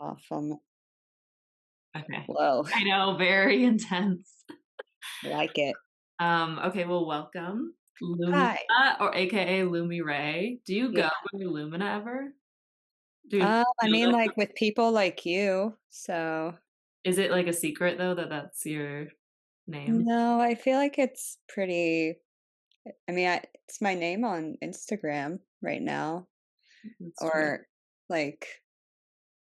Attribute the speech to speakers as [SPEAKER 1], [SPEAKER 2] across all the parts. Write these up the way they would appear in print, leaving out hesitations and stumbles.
[SPEAKER 1] off on
[SPEAKER 2] Okay.
[SPEAKER 1] Whoa,
[SPEAKER 2] I know, very intense.
[SPEAKER 1] like it.
[SPEAKER 2] Okay, well, welcome, Lumina,
[SPEAKER 1] Hi.
[SPEAKER 2] or AKA Lumi Ray. Do you
[SPEAKER 1] Yeah.
[SPEAKER 2] go by Lumina ever? Do you
[SPEAKER 1] I
[SPEAKER 2] feel
[SPEAKER 1] mean,
[SPEAKER 2] that
[SPEAKER 1] like, with people like you, so
[SPEAKER 2] is it like a secret though that that's your name?
[SPEAKER 1] no, I feel like it's pretty I mean, it's my name on Instagram right now,
[SPEAKER 2] That's true.
[SPEAKER 1] or, like,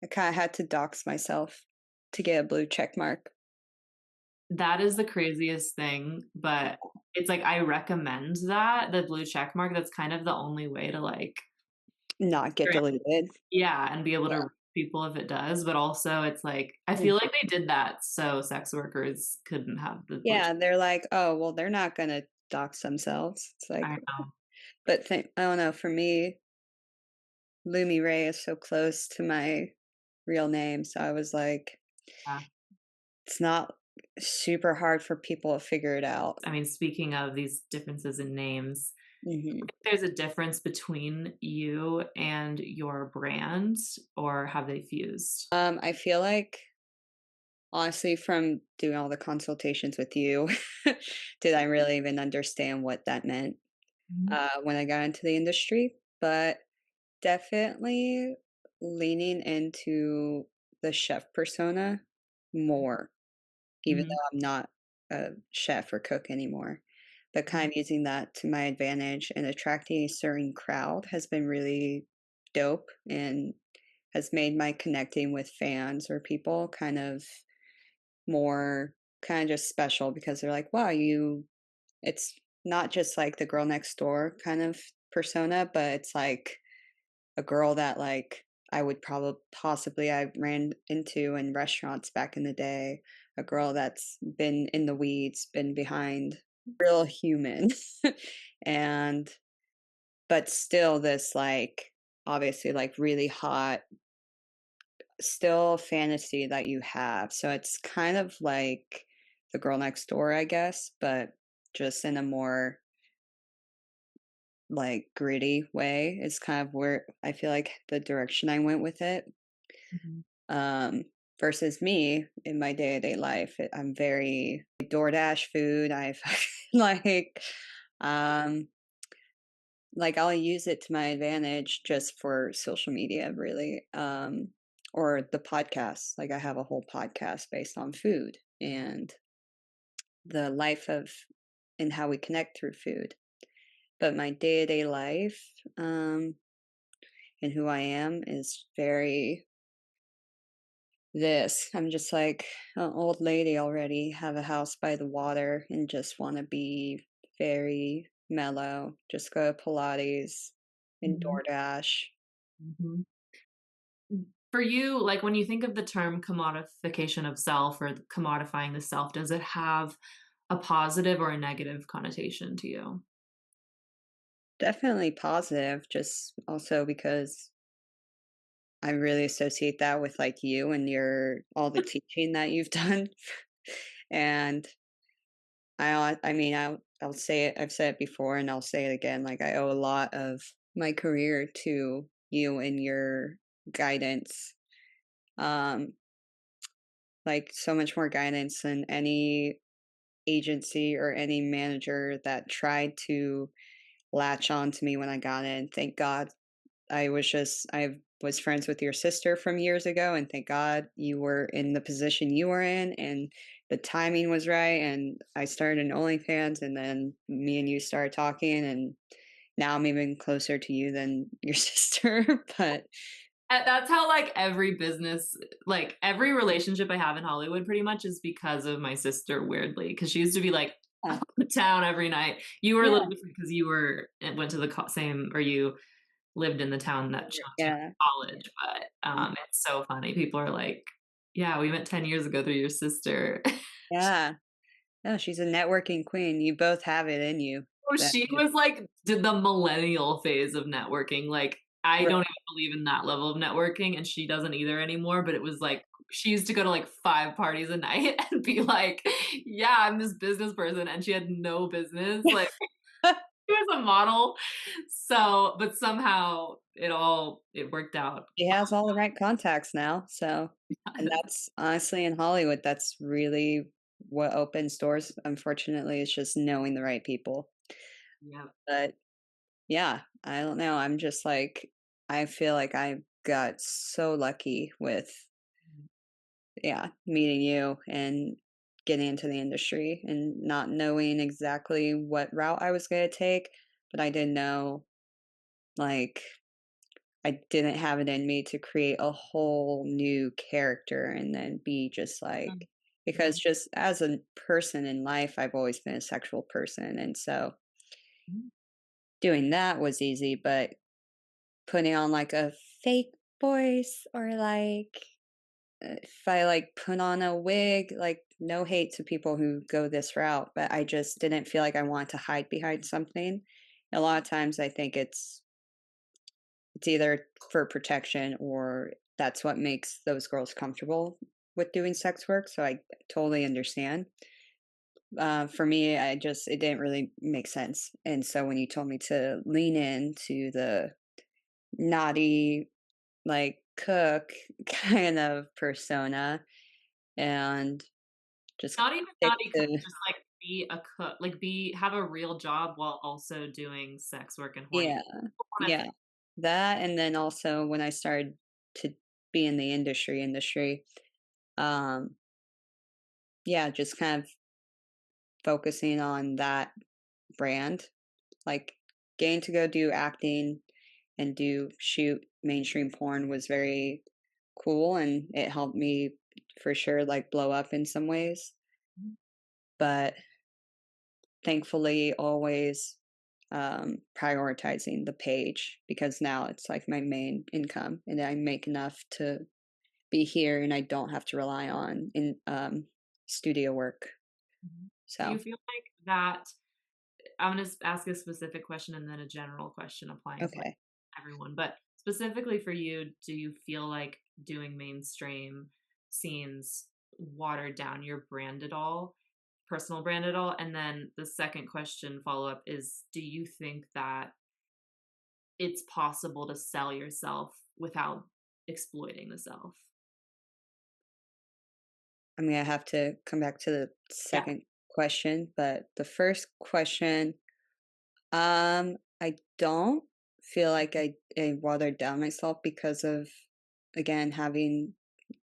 [SPEAKER 1] I kinda had to dox myself to get a blue check mark.
[SPEAKER 2] That is the craziest thing, but it's like I recommend that, the blue check mark, that's kind of the only way to, like,
[SPEAKER 1] Not get deleted.
[SPEAKER 2] yeah, and be able to
[SPEAKER 1] Yeah.
[SPEAKER 2] reach people if it does, but also it's like I feel
[SPEAKER 1] Mhm.
[SPEAKER 2] like they did that so sex workers couldn't have the blue check.
[SPEAKER 1] Yeah, they're like, "Oh, well, they're not gonna dox themselves." It's like
[SPEAKER 2] I know.
[SPEAKER 1] but I don't know, for me, Lumi Ray is so close to my real name, so I was like,
[SPEAKER 2] Yeah.
[SPEAKER 1] it's not super hard for people to figure it out.
[SPEAKER 2] I mean, speaking of these differences in names,
[SPEAKER 1] Mhm.
[SPEAKER 2] there's a difference between you and your brand, or have they fused?
[SPEAKER 1] I feel like, honestly, from doing all the consultations with you, did I really even understand what that meant,
[SPEAKER 2] Mhm,
[SPEAKER 1] when I got into the industry, but definitely leaning into the chef persona more. Even
[SPEAKER 2] mhm,
[SPEAKER 1] though I'm not a chef or cook anymore. But
[SPEAKER 2] mhm,
[SPEAKER 1] kind of using that to my advantage and attracting a certain crowd has been really dope and has made my connecting with fans or people kind of more kind of just special because they're like, wow, it's not just like the girl next door kind of persona, but it's like a girl that like I would probably possibly I ran into in restaurants back in the day, a girl that's been in the weeds, been behind, real human. And but still this like obviously like really hot still fantasy that you have. So it's kind of like the girl next door, I guess, but just in a more like gritty way is kind of where I feel like the direction I went with it.
[SPEAKER 2] mhm,
[SPEAKER 1] Um, versus me in my day-to-day life, I'm very DoorDash food. I've like, um, like I'll use it to my advantage just for social media, really. Or the podcast. Like I have a whole podcast based on food and the life of and how we connect through food. But my day-to-day life, and who I am is very this. I'm just like an old lady already, have a house by the water and just want to be very mellow. Just go to Pilates and
[SPEAKER 2] mhm,
[SPEAKER 1] DoorDash.
[SPEAKER 2] mhm. For you, like, when you think of the term commodification of self or commodifying the self, does it have a positive or a negative connotation to you?
[SPEAKER 1] Definitely positive, just also because I really associate that with like you and your all the teaching that you've done. And I mean, I'll say it. I've said it before, and I'll say it again. Like I owe a lot of my career to you and your guidance. Um, like so much more guidance than any agency or any manager that tried to latch on to me when I got in. Thank God I was friends with your sister from years ago, and thank God you were in the position you were in, and the timing was right. And I started an OnlyFans, and then me and you started talking, and now I'm even closer to you than your sister. But
[SPEAKER 2] That's how, like, every business like, every relationship I have in Hollywood pretty much is because of my sister, weirdly, because she used to be, like,
[SPEAKER 1] uh,
[SPEAKER 2] out of town every night. You were a
[SPEAKER 1] yeah,
[SPEAKER 2] little different because you went to the same, or you lived in the town that she went to
[SPEAKER 1] yeah,
[SPEAKER 2] college, but, it's so funny. People are like, "Yeah, we met 10 years ago through your sister."
[SPEAKER 1] yeah. No, she's a networking queen. You both have it in you.
[SPEAKER 2] Oh,
[SPEAKER 1] That
[SPEAKER 2] she
[SPEAKER 1] just
[SPEAKER 2] was, like, did the millennial phase of networking, like, I
[SPEAKER 1] right.
[SPEAKER 2] don't even believe in that level of networking, and she doesn't either anymore, but it was, like, she used to go to, like, 5 parties a night and be like, "Yeah, I'm this business person," and she had no business, like, She was a model, so but somehow it worked out
[SPEAKER 1] She has all the right contacts now, so and
[SPEAKER 2] fine.
[SPEAKER 1] that's honestly in Hollywood, that's really what opens doors, unfortunately, is just knowing the right people.
[SPEAKER 2] Yep.
[SPEAKER 1] But yeah, I don't know, I'm just like I feel like I got so lucky with, yeah, meeting you and getting into the industry and not knowing exactly what route I was gonna take, but I did know, like, I didn't have it in me to create a whole new character and then be just like because
[SPEAKER 2] Mhm,
[SPEAKER 1] just as a person in life, I've always been a sexual person, and so
[SPEAKER 2] mhm.
[SPEAKER 1] doing that was easy, but putting on, like, a fake voice or, like, if I, like, put on a wig, like, no hate to people who go this route, but I just didn't feel like I wanted to hide behind something. A lot of times I think it's either for protection or that's what makes those girls comfortable with doing sex work, so I totally understand. For me, I just it didn't really make sense, and so when you told me to lean into the naughty, like, cook kind of persona and just
[SPEAKER 2] Not even
[SPEAKER 1] stick
[SPEAKER 2] naughty cook,
[SPEAKER 1] to
[SPEAKER 2] just, like, be a cook, like, be have a real job while also doing sex work and horny
[SPEAKER 1] yeah,
[SPEAKER 2] people wanna
[SPEAKER 1] yeah, that and then also when I started to be in the industry, um, yeah, just kind of focusing on that brand, like, getting to go do acting and do shoot mainstream porn was very cool, and it helped me for sure, like, blow up in some ways, but thankfully always, prioritizing the page because now it's, like, my main income, and I make enough to be here, and I don't have to rely on studio work,
[SPEAKER 2] Mhm. Do you
[SPEAKER 1] so
[SPEAKER 2] feel like that I'm gonna ask a specific question and then a general question applying to, like,
[SPEAKER 1] okay.
[SPEAKER 2] everyone, but specifically for you, do you feel like doing mainstream scenes watered down your brand at all? Personal brand at all? And then the second question follow-up is, do you think that it's possible to sell yourself without exploiting the self?
[SPEAKER 1] I'm gonna have to come back to the
[SPEAKER 2] Yeah.
[SPEAKER 1] second question, but the first question, I don't feel like I watered down myself because of, again, having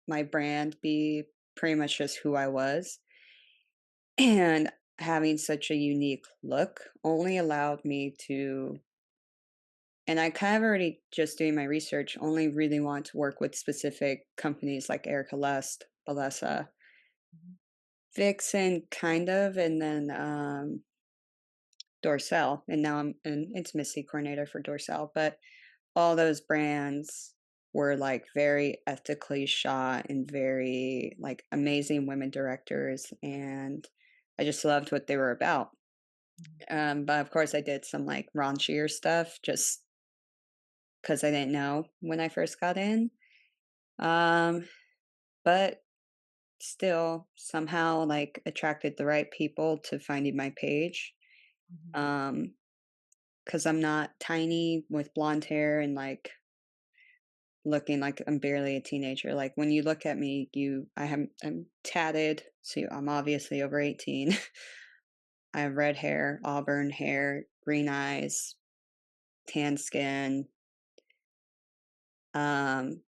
[SPEAKER 1] my brand be pretty much just who I was, and having such a unique look only allowed me to and I kind of already just doing my research, only really want to work with specific companies like Erica Lust, Balesa,
[SPEAKER 2] Mhm,
[SPEAKER 1] Vixen, kind of, and then Dorsel, and now I'm an intimacy coordinator for Dorsel, but all those brands were, like, very ethically shot and very, like, amazing women directors, and I just loved what they were about.
[SPEAKER 2] mhm,
[SPEAKER 1] But of course I did some, like, raunchier stuff just because I didn't know when I first got in. Um, but still somehow, like, attracted the right people to finding my page.
[SPEAKER 2] mhm,
[SPEAKER 1] Um, because 'cause I'm not tiny with blonde hair and, like, looking like I'm barely a teenager. Like, when you look at me, I'm tatted, so I'm obviously over 18. I have red hair, auburn hair, green eyes, tan skin, um,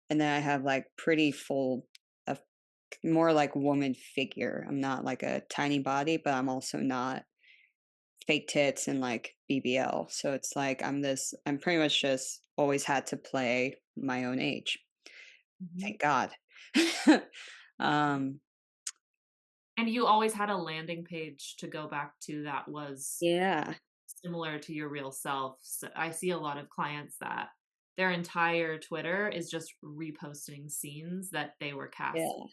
[SPEAKER 1] and then I have, like, pretty full a more like woman figure. I'm not like a tiny body, but I'm also not fake tits and, like, BBL. So it's like I'm pretty much just always had to play my own age.
[SPEAKER 2] mhm.
[SPEAKER 1] Thank God. Um,
[SPEAKER 2] And you always had a landing page to go back to that was
[SPEAKER 1] yeah,
[SPEAKER 2] similar to your real self. So I see a lot of clients that their entire Twitter is just reposting scenes that they were cast.
[SPEAKER 1] yeah.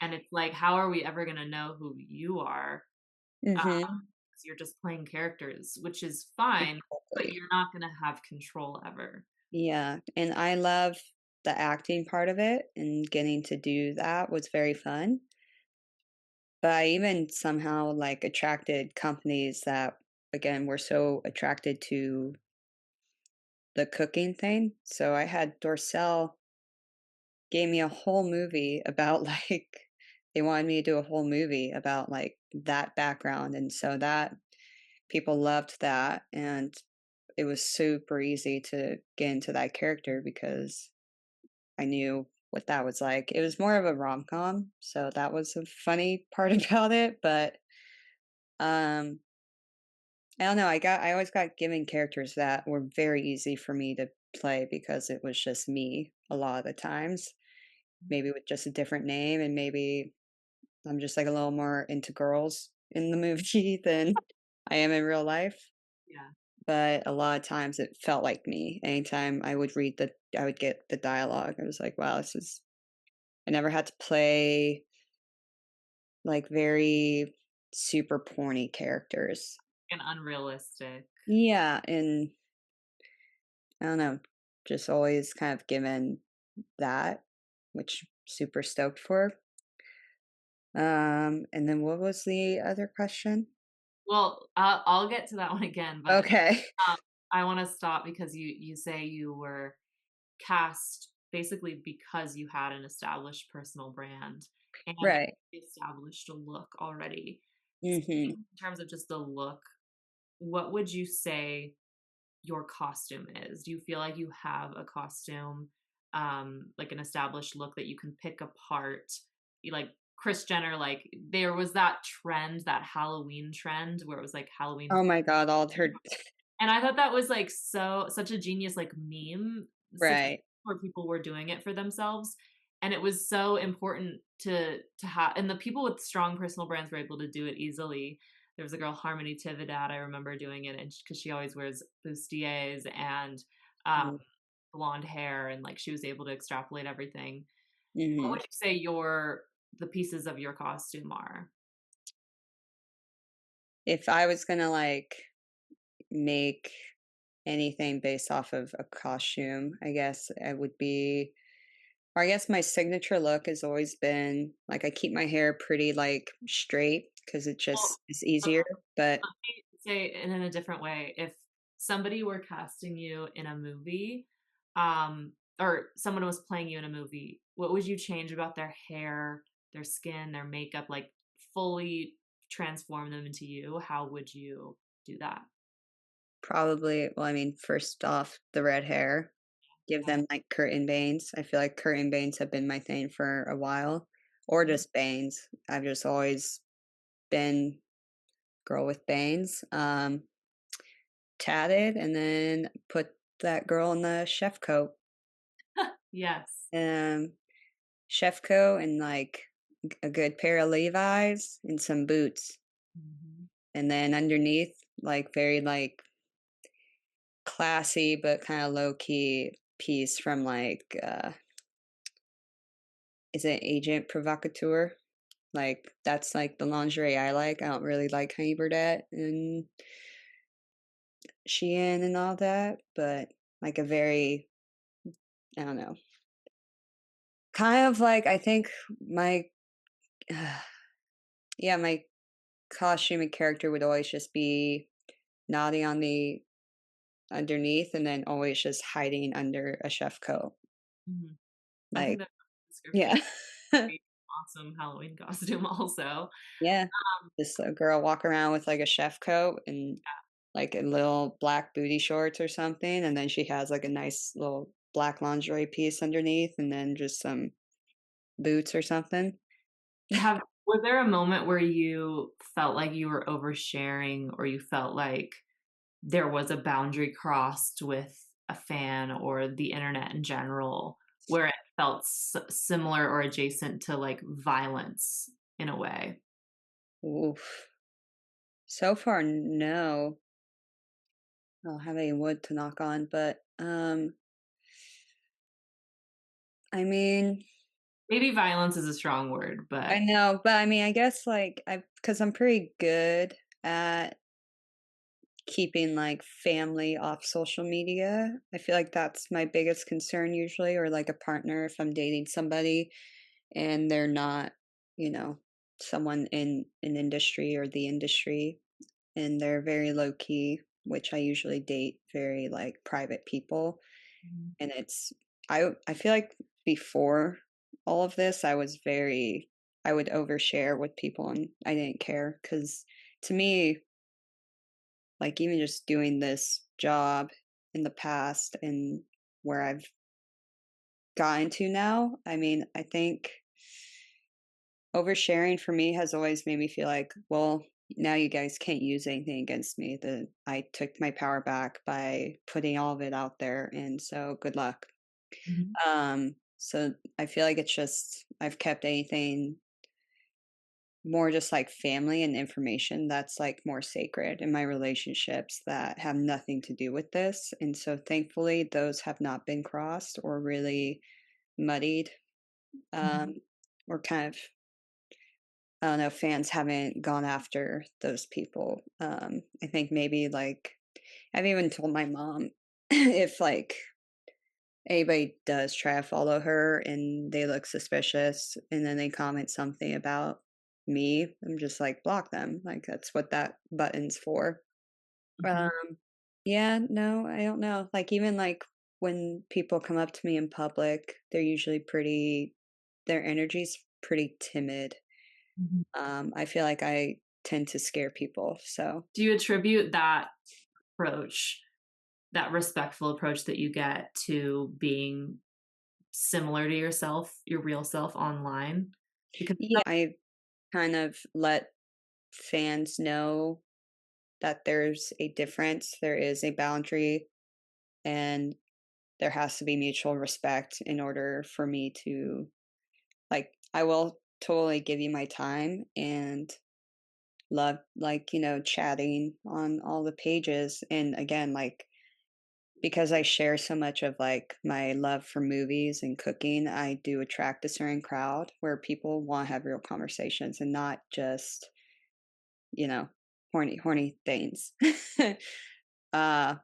[SPEAKER 2] And it's like, how are we ever gonna know who you are?
[SPEAKER 1] Mhm.
[SPEAKER 2] 'Cause you're just playing characters, which is fine, but
[SPEAKER 1] Exactly.
[SPEAKER 2] you're not gonna have control ever.
[SPEAKER 1] Yeah, and I love the acting part of it, and getting to do that was very fun. But I even somehow, like, attracted companies that again, we're so attracted to the cooking thing. So I had Dorcel gave me a whole movie about they wanted me to do a whole movie about that background, and so that people loved that, and it was super easy to get into that character because I knew what that was like. It was more of a rom-com, so that was a funny part about it, but, um, I don't know, I always got given characters that were very easy for me to play because it was just me a lot of the times, maybe with just a different name, and maybe I'm just, a little more into girls in the movie than I am in real life,
[SPEAKER 2] Yeah.
[SPEAKER 1] but a lot of times it felt like me. Anytime I would get the dialogue, I was like, "Wow, this is." I never had to play, very super porny characters.
[SPEAKER 2] And unrealistic.
[SPEAKER 1] Yeah, and I don't know, just always kind of given that, which super stoked for. And then what was the other question?
[SPEAKER 2] Well, I'll get to that one again, but,
[SPEAKER 1] Okay.
[SPEAKER 2] um, I wanna stop because you say you were cast basically because you had an established personal brand and
[SPEAKER 1] Right.
[SPEAKER 2] established a look already.
[SPEAKER 1] Mhm.
[SPEAKER 2] In terms of just the look, what would you say your costume is? Do you feel like you have a costume, like an established look that you can pick apart? Like Kris Jenner, like there was that trend, that Halloween trend where it was like Halloween.
[SPEAKER 1] Oh my god, all her
[SPEAKER 2] And I thought that was, like, such a genius, like, meme situation
[SPEAKER 1] right.
[SPEAKER 2] where people were doing it for themselves, and it was so important to have and the people with strong personal brands were able to do it easily. There was a girl, Harmony Tividad, I remember doing it, and because she always wears bustiers and, um,
[SPEAKER 1] Mm,
[SPEAKER 2] blonde hair, and, like, she was able to extrapolate everything. What would
[SPEAKER 1] mhm.
[SPEAKER 2] you say the pieces of your costume are?
[SPEAKER 1] If I was gonna, make anything based off of a costume, I guess it would be or I guess my signature look has always been I keep my hair pretty, straight because it
[SPEAKER 2] Well,
[SPEAKER 1] just is easier, but
[SPEAKER 2] let me say it in a different way. If somebody were casting you in a movie, or someone was playing you in a movie, what would you change about their hair, their skin, their makeup, like fully transform them into you? How would you do that?
[SPEAKER 1] probably well, I mean, first off, the red hair, give
[SPEAKER 2] Okay.
[SPEAKER 1] them, curtain bangs. I feel like curtain bangs have been my thing for a while, or
[SPEAKER 2] Mhm.
[SPEAKER 1] just bangs. I've just always been girl with bangs, tatted, and then put that girl in the chef coat,
[SPEAKER 2] Yes.
[SPEAKER 1] um, chef coat and, a good pair of Levi's and some boots,
[SPEAKER 2] Mhm.
[SPEAKER 1] and then underneath, very, classy but kinda low key piece from, is it Agent Provocateur? That's, the lingerie I like. I don't really like Honey Birdette and Shein and all that, but, a very I don't know. Kind of I think my yeah, my costume and character would always just be naughty on the underneath and then always just hiding under a chef coat.
[SPEAKER 2] Mhm. I think
[SPEAKER 1] Like,
[SPEAKER 2] that's a description
[SPEAKER 1] yeah.
[SPEAKER 2] of a awesome Halloween costume also.
[SPEAKER 1] Yeah.
[SPEAKER 2] Um,
[SPEAKER 1] Just a girl walk around with, a chef coat and, a little black booty shorts or something, and then she has, a nice little black lingerie piece underneath and then just some boots or something.
[SPEAKER 2] have was there a moment where you felt like you were oversharing or you felt like there was a boundary crossed with a fan or the internet in general where it felt similar or adjacent to like violence in a way?
[SPEAKER 1] Oof. So far, no. I don't have any wood to knock on, but, I mean,
[SPEAKER 2] Maybe violence is a strong word,
[SPEAKER 1] I
[SPEAKER 2] but
[SPEAKER 1] know, but I mean, I guess, I because I'm pretty good at keeping, family off social media. I feel like that's my biggest concern usually, or, a partner if I'm dating somebody and they're not, you know, someone in an industry or the industry. and they're very low key, which I usually date very like private people.
[SPEAKER 2] Mhm.
[SPEAKER 1] And I feel like before all of this, I would overshare with people and I didn't care because to me, like even just doing this job in the past and where I've gotten to now, I mean, I think oversharing for me has always made me feel like, well, now you guys can't use anything against me. That I took my power back by putting all of it out there, and so good luck.
[SPEAKER 2] Mhm.
[SPEAKER 1] So I feel like it's just I've kept anything more just like family and information that's like more sacred in my relationships that have nothing to do with this. And so thankfully those have not been crossed or really muddied.
[SPEAKER 2] Mhm.
[SPEAKER 1] Um or kind of I don't know, fans haven't gone after those people. I think maybe like I've even told my mom if like anybody does try to follow her and they look suspicious and then they comment something about me, I'm just like block them. Like that's what that button's for. Um
[SPEAKER 2] Mhm.
[SPEAKER 1] yeah, no, I don't know. Like even like when people come up to me in public, they're usually pretty their energy's pretty timid.
[SPEAKER 2] Mhm.
[SPEAKER 1] I feel like I tend to scare people. So
[SPEAKER 2] Do you attribute that approach, that respectful approach that you get to being similar to yourself, your real self online? Because
[SPEAKER 1] yeah, I kind of let fans know that there's a difference, there is a boundary, and there has to be mutual respect in order for me to like I will totally give you my time and love like, chatting on all the pages. And again, like because I share so much of like my love for movies and cooking, I do attract a certain crowd where people want to have real conversations and not just, you know, horny things. uh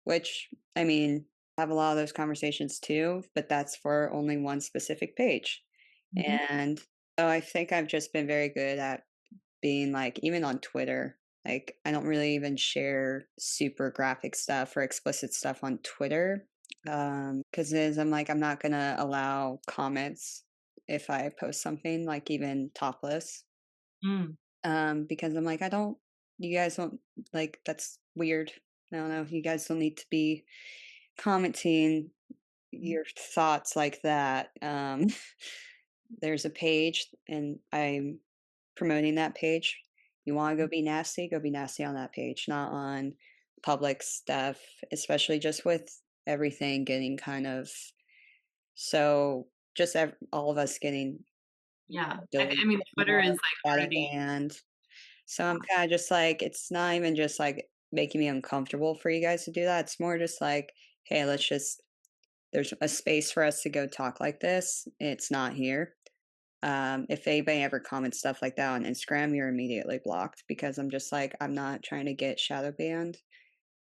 [SPEAKER 1] Which, I mean, I have a lot of those conversations too, but that's for only one specific page.
[SPEAKER 2] Mhm.
[SPEAKER 1] And so I think I've just been very good at being like, even on Twitter, like I don't really even share super graphic stuff or explicit stuff on Twitter. Because I'm like, I'm not gonna allow comments if I post something like even topless.
[SPEAKER 2] Mm.
[SPEAKER 1] Because I'm like, I don't you guys don't like that's weird. I don't know. You guys don't need to be commenting
[SPEAKER 2] Mhm.
[SPEAKER 1] your thoughts like that. There's a page and I'm promoting that page. You want to go be nasty on that page, not on public stuff, especially just with everything getting kind of so just all of us getting
[SPEAKER 2] Yeah. I
[SPEAKER 1] deleted
[SPEAKER 2] mean, Twitter is
[SPEAKER 1] more,
[SPEAKER 2] like
[SPEAKER 1] shadow
[SPEAKER 2] already.
[SPEAKER 1] banned. So I'm kinda just like, it's not even just like making me uncomfortable for you guys to do that. It's more just like, hey, let's just there's a space for us to go talk like this. It's not here. If anybody ever comments stuff like that on Instagram, you're immediately blocked because I'm just like, I'm not trying to get shadow banned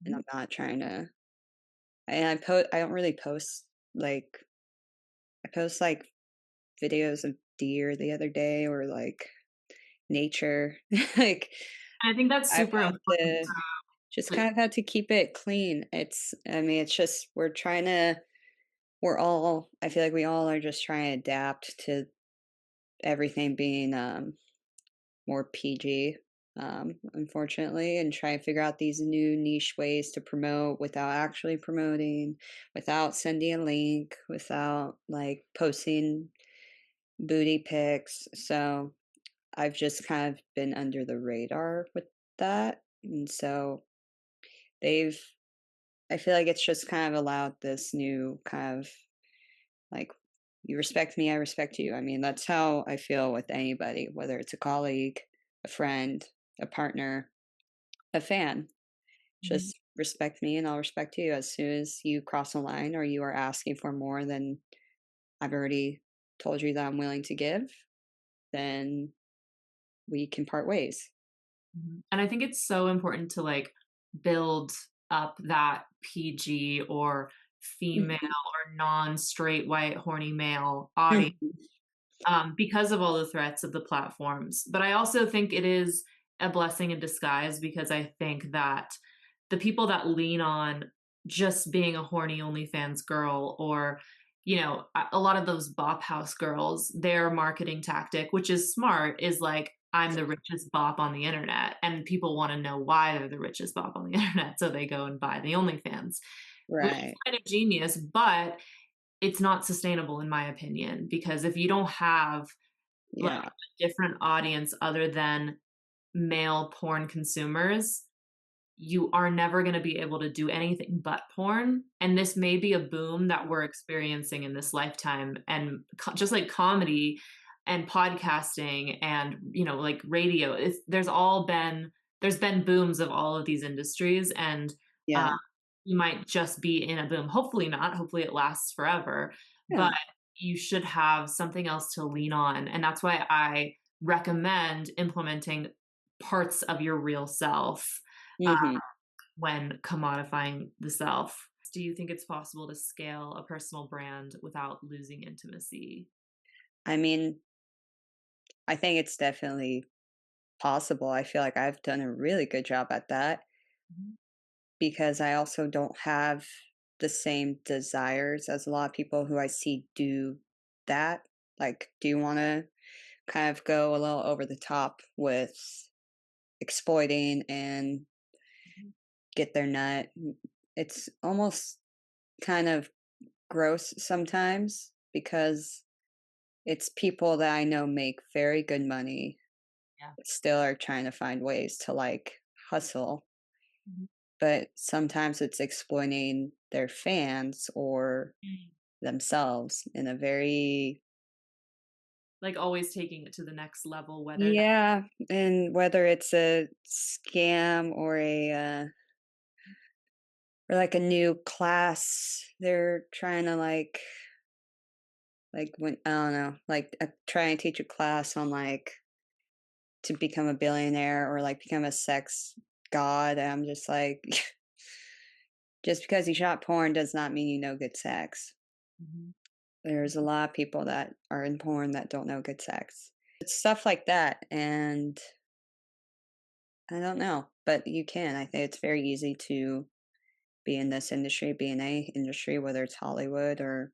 [SPEAKER 1] and
[SPEAKER 2] Mhm.
[SPEAKER 1] I'm not trying to and I don't really post like I post like videos of deer the other day or like nature. Like
[SPEAKER 2] And I think that's
[SPEAKER 1] I've
[SPEAKER 2] super
[SPEAKER 1] had
[SPEAKER 2] important
[SPEAKER 1] to just
[SPEAKER 2] to.
[SPEAKER 1] kind of had to keep it clean. I mean, it's just, we're all, I feel like we all are just trying to adapt to everything being more PG, unfortunately, and try and figure out these new niche ways to promote without actually promoting, without sending a link, without like posting booty pics. So I've just kind of been under the radar with that. And so they've I feel like it's just kind of allowed this new kind of like, you respect me, I respect you. I mean, that's how I feel with anybody, whether it's a colleague, a friend, a partner, a fan.
[SPEAKER 2] Mhm.
[SPEAKER 1] Just respect me and I'll respect you. As soon as you cross a line or you are asking for more than I've already told you that I'm willing to give, then we can part ways.
[SPEAKER 2] Mhm. And I think it's so important to like build up that PG or female
[SPEAKER 1] Mhm.
[SPEAKER 2] or non-straight white horny male audience
[SPEAKER 1] Mhm.
[SPEAKER 2] because of all the threats of the platforms. But I also think it is a blessing in disguise because I think that the people that lean on just being a horny OnlyFans girl or, a lot of those bop house girls, their marketing tactic, which is smart, is like, I'm the richest bop on the internet. And people want to know why they're the richest bop on the internet. So they go and buy the OnlyFans, which is
[SPEAKER 1] Right.
[SPEAKER 2] kind of genius, but it's not sustainable in my opinion, because if you don't have like
[SPEAKER 1] Yeah.
[SPEAKER 2] a different audience other than male porn consumers, you are never going to be able to do anything but porn. And this may be a boom that we're experiencing in this lifetime. And just like comedy and podcasting and, like radio, there's been booms of all of these industries. And uh,
[SPEAKER 1] Yeah.
[SPEAKER 2] you might just be in a boom. Hopefully not. Hopefully it lasts forever. But
[SPEAKER 1] Yeah.
[SPEAKER 2] you should have something else to lean on. And that's why I recommend implementing parts of your real self uh,
[SPEAKER 1] Mhm.
[SPEAKER 2] when commodifying the self. Do you think it's possible to scale a personal brand without losing intimacy?
[SPEAKER 1] I mean, I think it's definitely possible. I feel like I've done a really good job at that
[SPEAKER 2] Mhm,
[SPEAKER 1] because I also don't have the same desires as a lot of people who I see do that. Like, do you want to kind of go a little over the top with exploiting and
[SPEAKER 2] mhm.
[SPEAKER 1] get their nut? It's almost kind of gross sometimes because it's people that I know make very good money,
[SPEAKER 2] Yeah.
[SPEAKER 1] but still are trying to find ways to like hustle.
[SPEAKER 2] Mhm.
[SPEAKER 1] But sometimes it's exploiting their fans or
[SPEAKER 2] Mm.
[SPEAKER 1] themselves in a very,
[SPEAKER 2] Like always taking it to the next level, whether that
[SPEAKER 1] yeah, and whether it's a scam or or like a new class they're trying to like when I don't know, like try and teach a class on like to become a billionaire or like become a sex god. And I'm just like, just because you shot porn does not mean you know good sex.
[SPEAKER 2] Mhm.
[SPEAKER 1] There's a lot of people that are in porn that don't know good sex. It's stuff like that. And I don't know, but you can. I think it's very easy to be in this industry, be in any industry, whether it's Hollywood or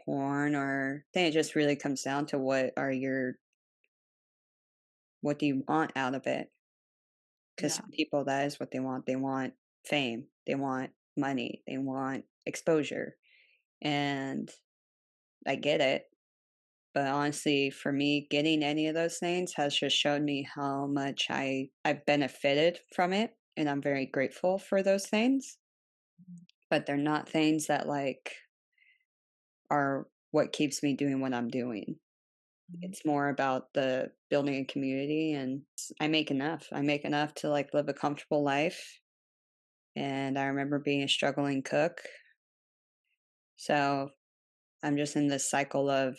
[SPEAKER 1] porn, or I think it just really comes down to what do you want out of it? Because
[SPEAKER 2] Yeah.
[SPEAKER 1] some people, that is what they want. They want fame, they want money, they want exposure. And I get it. But honestly, for me, getting any of those things has just shown me how much I've benefited from it. And I'm very grateful for those things.
[SPEAKER 2] Mhm,
[SPEAKER 1] But they're not things that like are what keeps me doing what I'm doing.
[SPEAKER 2] mhm.
[SPEAKER 1] It's more about the building a community and I make enough. I make enough to like live a comfortable life. And I remember being a struggling cook. So I'm just in this cycle of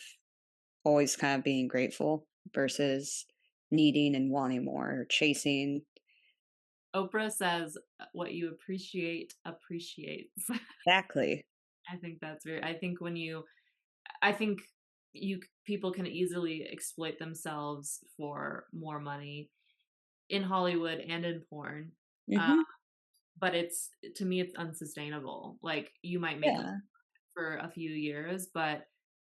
[SPEAKER 1] always kind of being grateful versus needing and wanting more or chasing.
[SPEAKER 2] Oprah says, "What you appreciate appreciates."
[SPEAKER 1] Exactly.
[SPEAKER 2] I think that's very. I think people can easily exploit themselves for more money in Hollywood and in porn. Uh,
[SPEAKER 1] Mhm.
[SPEAKER 2] but to me, it's unsustainable. Like you might make
[SPEAKER 1] Yeah.
[SPEAKER 2] for a few years, but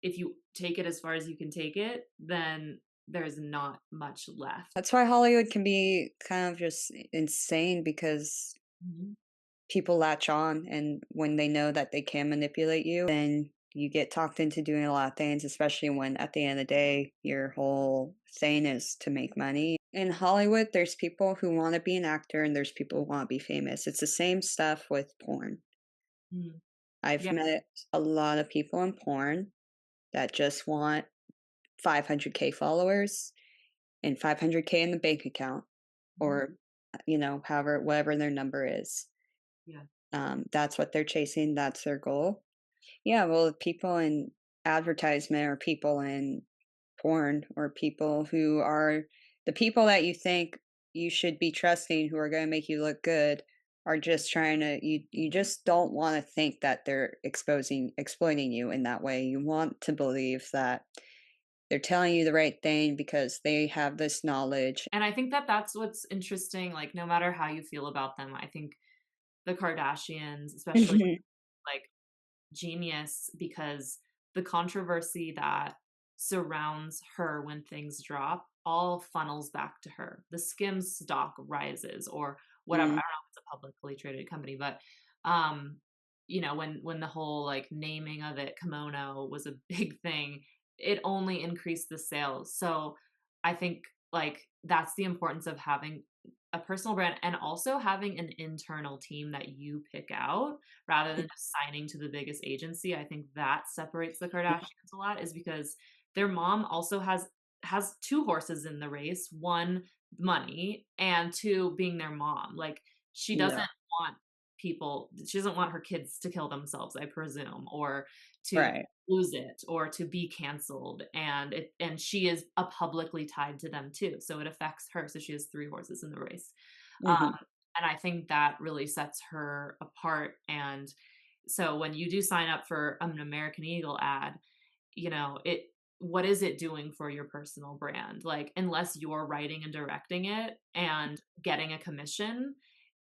[SPEAKER 2] if you take it as far as you can take it, then there's not much left.
[SPEAKER 1] That's why Hollywood can be kind of just insane because
[SPEAKER 2] Mhm.
[SPEAKER 1] people latch on, and when they know that they can manipulate you, then you get talked into doing a lot of things, especially when at the end of the day, your whole thing is to make money. In Hollywood, there's people who want to be an actor and there's people who want to be famous. It's the same stuff with porn.
[SPEAKER 2] Mm.
[SPEAKER 1] I've
[SPEAKER 2] Yeah.
[SPEAKER 1] met a lot of people in porn that just want 500K followers and 500K in the bank account
[SPEAKER 2] Mhm.
[SPEAKER 1] or, however, whatever their number is.
[SPEAKER 2] Yeah.
[SPEAKER 1] That's what they're chasing. That's their goal. Yeah, well, people in advertisement or people in porn or people who are the people that you think you should be trusting who are going to make you look good are just trying to you just don't want to think that they're exploiting you in that way. You want to believe that they're telling you the right thing because they have this knowledge.
[SPEAKER 2] And I think that that's what's interesting, like, no matter how you feel about them, I think the Kardashians, especially, like, genius because the controversy that surrounds her when things drop all funnels back to her. The Skims stock rises or whatever. I don't
[SPEAKER 1] Mm,
[SPEAKER 2] know if it's a publicly traded company, but um, when the whole like naming of it kimono was a big thing, it only increased the sales. So I think like that's the importance of having a personal brand and also having an internal team that you pick out rather than just signing to the biggest agency. I think that separates the Kardashians a lot is because their mom also has 2 horses in the race, 1 money and 2 being their mom. Like she
[SPEAKER 1] yeah,
[SPEAKER 2] doesn't want she doesn't want her kids to kill themselves, I presume, or to
[SPEAKER 1] right.
[SPEAKER 2] lose it or to be canceled and she is a publicly tied to them too. So it affects her. So she has 3 horses in the race. Um,
[SPEAKER 1] Mhm.
[SPEAKER 2] and I think that really sets her apart. And so when you do sign up for an American Eagle ad, it what is it doing for your personal brand? Like, unless you're writing and directing it and getting a commission,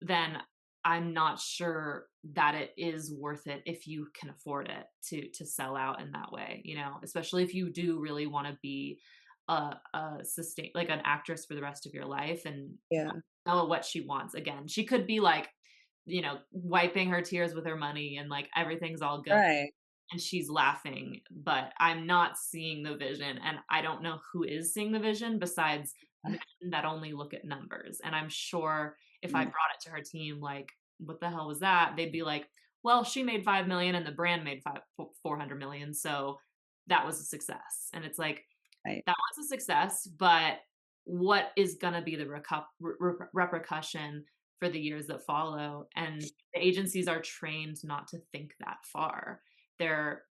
[SPEAKER 2] then I'm not sure that it is worth it if you can afford it to sell out in that way, especially if you do really want to be a sustain like an actress for the rest of your life and
[SPEAKER 1] Yeah,
[SPEAKER 2] know what she wants. Again, she could be like, wiping her tears with her money and like everything's all good
[SPEAKER 1] right.
[SPEAKER 2] and she's laughing, but I'm not seeing the vision, and I don't know who is seeing the vision besides men that only look at numbers, and I'm sure if I
[SPEAKER 1] Mm,
[SPEAKER 2] brought it to her team, like, "What the hell was that?" They'd be like, "Well, she made 5,000,000 and the brand made 400,000,000, so that was a success." And it's like,
[SPEAKER 1] right.
[SPEAKER 2] that was a success, but what is gonna be the repercussion for the years that follow? And the agencies are trained not to think that far.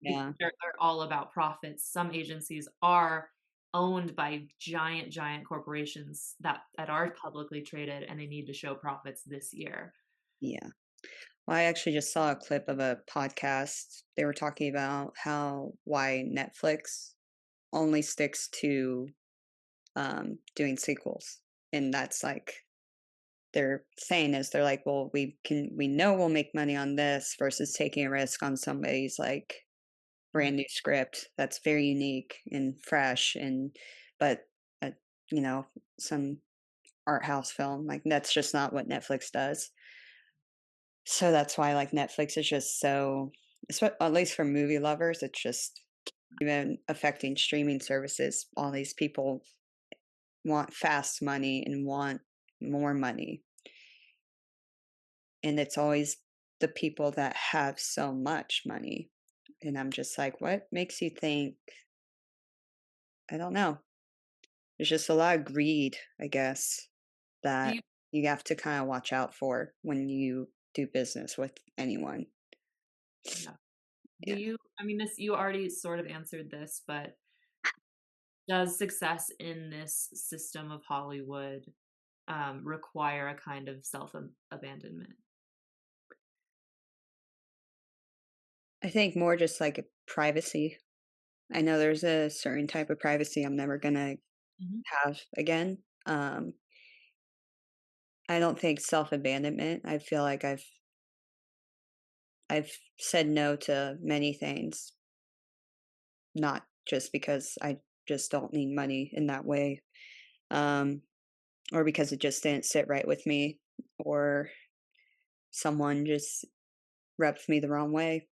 [SPEAKER 1] Yeah,
[SPEAKER 2] They're all about profits. Some agencies are owned by giant, giant corporations that are publicly traded, and they need to show profits this year.
[SPEAKER 1] yeah. Well, I actually just saw a clip of a podcast. They were talking about how why Netflix only sticks to, doing sequels, and that's, like they're saying is they're like, "Well, we know we'll make money on this versus taking a risk on somebody's, like,
[SPEAKER 2] Mhm.
[SPEAKER 1] brand new script that's very unique and fresh and but, uh, you know, some art house film, like, that's just not what Netflix does. So that's why, like, Netflix is just so at least for movie lovers, it's just even affecting streaming services, all these people want fast money and want more money, and it's always the people that have so much money, and I'm just like, "What makes you think?" I don't know. There's just a lot of greed, I guess,
[SPEAKER 2] Do you
[SPEAKER 1] that you have to kinda watch out for when you do business with anyone.
[SPEAKER 2] Yeah. Do
[SPEAKER 1] Yeah.
[SPEAKER 2] you I mean, this you already sort of answered this, but does success in this system of Hollywood, require a kind of abandonment?
[SPEAKER 1] I think more just like a privacy. I know there's a certain type of privacy I'm never gonna
[SPEAKER 2] Mhm.
[SPEAKER 1] have again. I don't think self-abandonment. I feel like I've said no to many things, not just because I just don't need money in that way, um, or because it just didn't sit right with me, or someone just rubbed me the wrong way.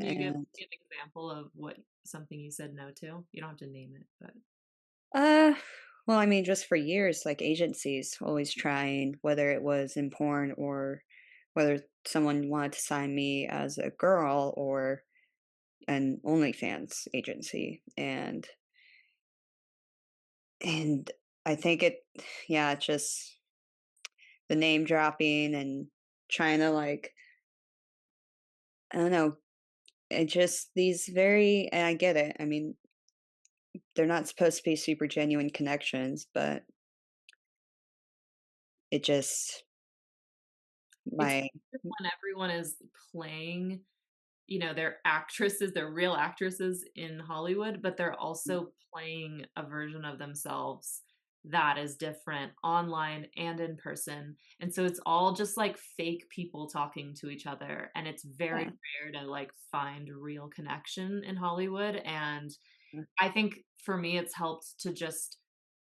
[SPEAKER 2] Can you
[SPEAKER 1] And
[SPEAKER 2] give an example of what something you said no to? You don't have to name it, but
[SPEAKER 1] Uh, well, I mean, just for years, like agencies always trying, whether it was in porn or whether someone wanted to sign me as a girl or an OnlyFans agency. And I think yeah, it's just the name dropping and trying to like, I don't know, it just these very, and I get it. I mean, they're not supposed to be super genuine connections, but it just,
[SPEAKER 2] it's
[SPEAKER 1] my,
[SPEAKER 2] when everyone is playing they're actresses, they're real actresses in Hollywood, but they're
[SPEAKER 1] Mm,
[SPEAKER 2] also playing a version of themselves that is different online and in person. And so it's all just like fake people talking to each other. And it's very
[SPEAKER 1] yeah,
[SPEAKER 2] rare to like find real connection in Hollywood. And
[SPEAKER 1] mm,
[SPEAKER 2] I think for me, it's helped to just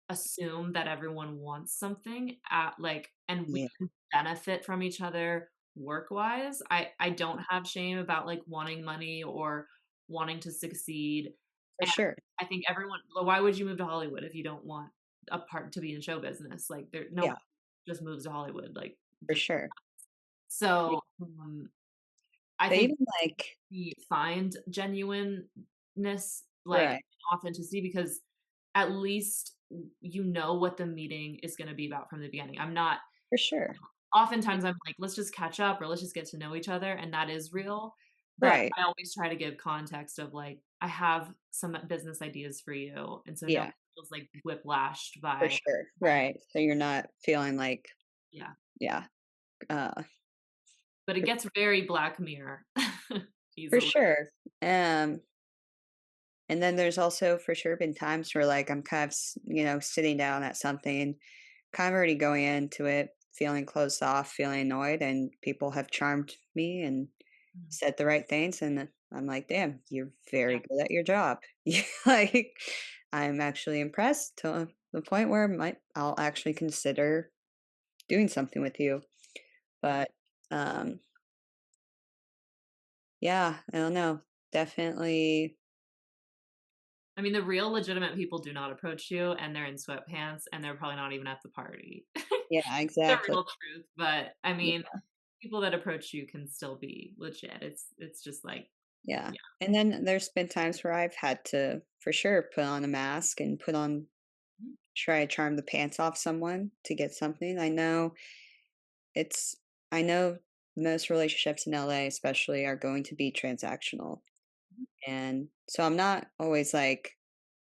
[SPEAKER 2] assume that everyone wants something at like and we
[SPEAKER 1] yeah,
[SPEAKER 2] can benefit from each other work-wise. I don't have shame about, like, wanting money or wanting to succeed,
[SPEAKER 1] for
[SPEAKER 2] and
[SPEAKER 1] sure.
[SPEAKER 2] I think everyone well, why would you move to Hollywood if you don't want a part to be in show business? Like, there no one
[SPEAKER 1] Yeah,
[SPEAKER 2] just moves to Hollywood, like,
[SPEAKER 1] for
[SPEAKER 2] just
[SPEAKER 1] sure. Yeah,
[SPEAKER 2] so, I
[SPEAKER 1] but
[SPEAKER 2] think
[SPEAKER 1] even like
[SPEAKER 2] we find genuineness, like,
[SPEAKER 1] right,
[SPEAKER 2] authenticity because at least you know what the meeting is gonna be about from the beginning. I'm not
[SPEAKER 1] for sure.
[SPEAKER 2] oftentimes I'm like, "Let's just catch up or let's just get to know each other," and that is real, but
[SPEAKER 1] Right,
[SPEAKER 2] I always try to give context of, like, "I have some business ideas for you," and so no one
[SPEAKER 1] yeah,
[SPEAKER 2] feels, like, whiplashed
[SPEAKER 1] for
[SPEAKER 2] by
[SPEAKER 1] sure.
[SPEAKER 2] by
[SPEAKER 1] Right. So you're not feeling like
[SPEAKER 2] yeah,
[SPEAKER 1] yeah,
[SPEAKER 2] but it
[SPEAKER 1] for
[SPEAKER 2] gets very Black Mirror
[SPEAKER 1] for
[SPEAKER 2] easily.
[SPEAKER 1] sure. Um, and then there's also for sure been times where like I'm kind of, sitting down at something, kind of already going into it, feeling closed off, feeling annoyed, and people have charmed me and
[SPEAKER 2] Mhm.
[SPEAKER 1] said the right things, and I'm like, "Damn, you're
[SPEAKER 2] Yeah,
[SPEAKER 1] very good at your job." Yeah, like, I'm actually impressed to the point where I'll actually consider doing something with you.
[SPEAKER 2] yeah.
[SPEAKER 1] But, yeah, I don't know. Definitely
[SPEAKER 2] I mean, the real legitimate people do not approach you, and they're in sweatpants, and they're probably not even at the party.
[SPEAKER 1] yeah,
[SPEAKER 2] The
[SPEAKER 1] exactly.
[SPEAKER 2] real truth, but, I mean,
[SPEAKER 1] Yeah,
[SPEAKER 2] people that approach you can still be legit. It's just like
[SPEAKER 1] yeah.
[SPEAKER 2] yeah.
[SPEAKER 1] And then there's been times where I've had to, for sure, put on a mask and
[SPEAKER 2] Mhm,
[SPEAKER 1] try to charm the pants off someone to get something. It's I know most relationships in LA especially are going to be transactional.
[SPEAKER 2] mhm,
[SPEAKER 1] And so I'm not always like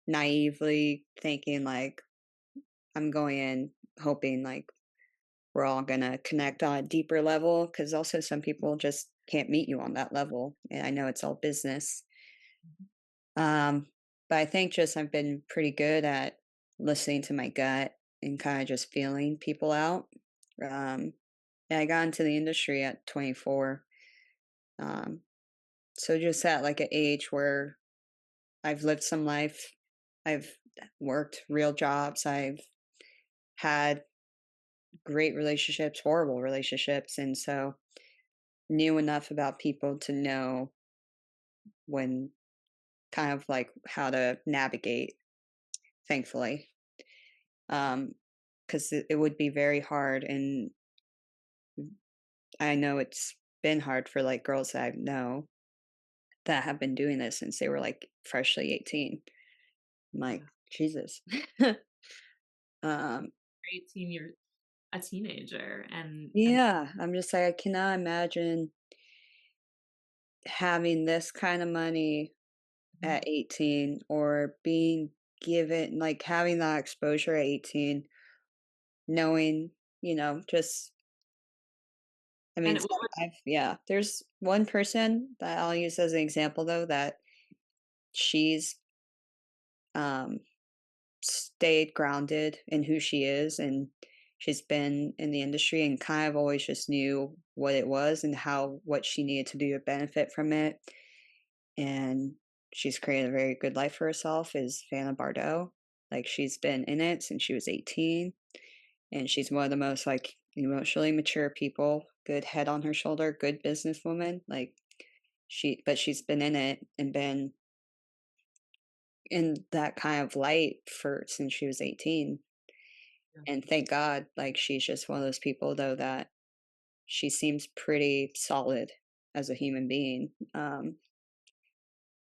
[SPEAKER 1] naively thinking like I'm going in hoping like we're all gonna connect on a deeper level because also some people just can't meet you on that level. And I know it's all business.
[SPEAKER 2] mhm,
[SPEAKER 1] Um, but I think just I've been pretty good at listening to my gut and kind of just feeling people out. Um, and I got into the industry at 24. Um, so just at like an age where I've lived some life, I've worked real jobs, I've had great relationships, horrible relationships, and so knew enough about people to know when kind of like how to navigate, thankfully. Because it would be very hard, and I know it's been hard for like girls that I know that have been doing this since they were like freshly 18. I'm like,
[SPEAKER 2] yeah.
[SPEAKER 1] Jesus. um,
[SPEAKER 2] 18, you're a teenager, and
[SPEAKER 1] yeah, I'm just like, I cannot imagine having this kind of money
[SPEAKER 2] mhm,
[SPEAKER 1] at 18 or being given like having that exposure at 18, knowing, just I mean,
[SPEAKER 2] and what would
[SPEAKER 1] yeah, there's one person that I'll use as an example though that she's um stayed grounded in who she is, and she's been in the industry and kind of always just knew what it was and how what she needed to do to benefit from it. And she's created a very good life for herself is Vanna Bardot. Like she's been in it since she was 18, and she's one of the most like emotionally mature people, good head on her shoulder, good businesswoman. Like she's been in it and been in that kind of light for since she was 18.
[SPEAKER 2] yeah,
[SPEAKER 1] And thank God, like she's just one of those people though that she seems pretty solid as a human being.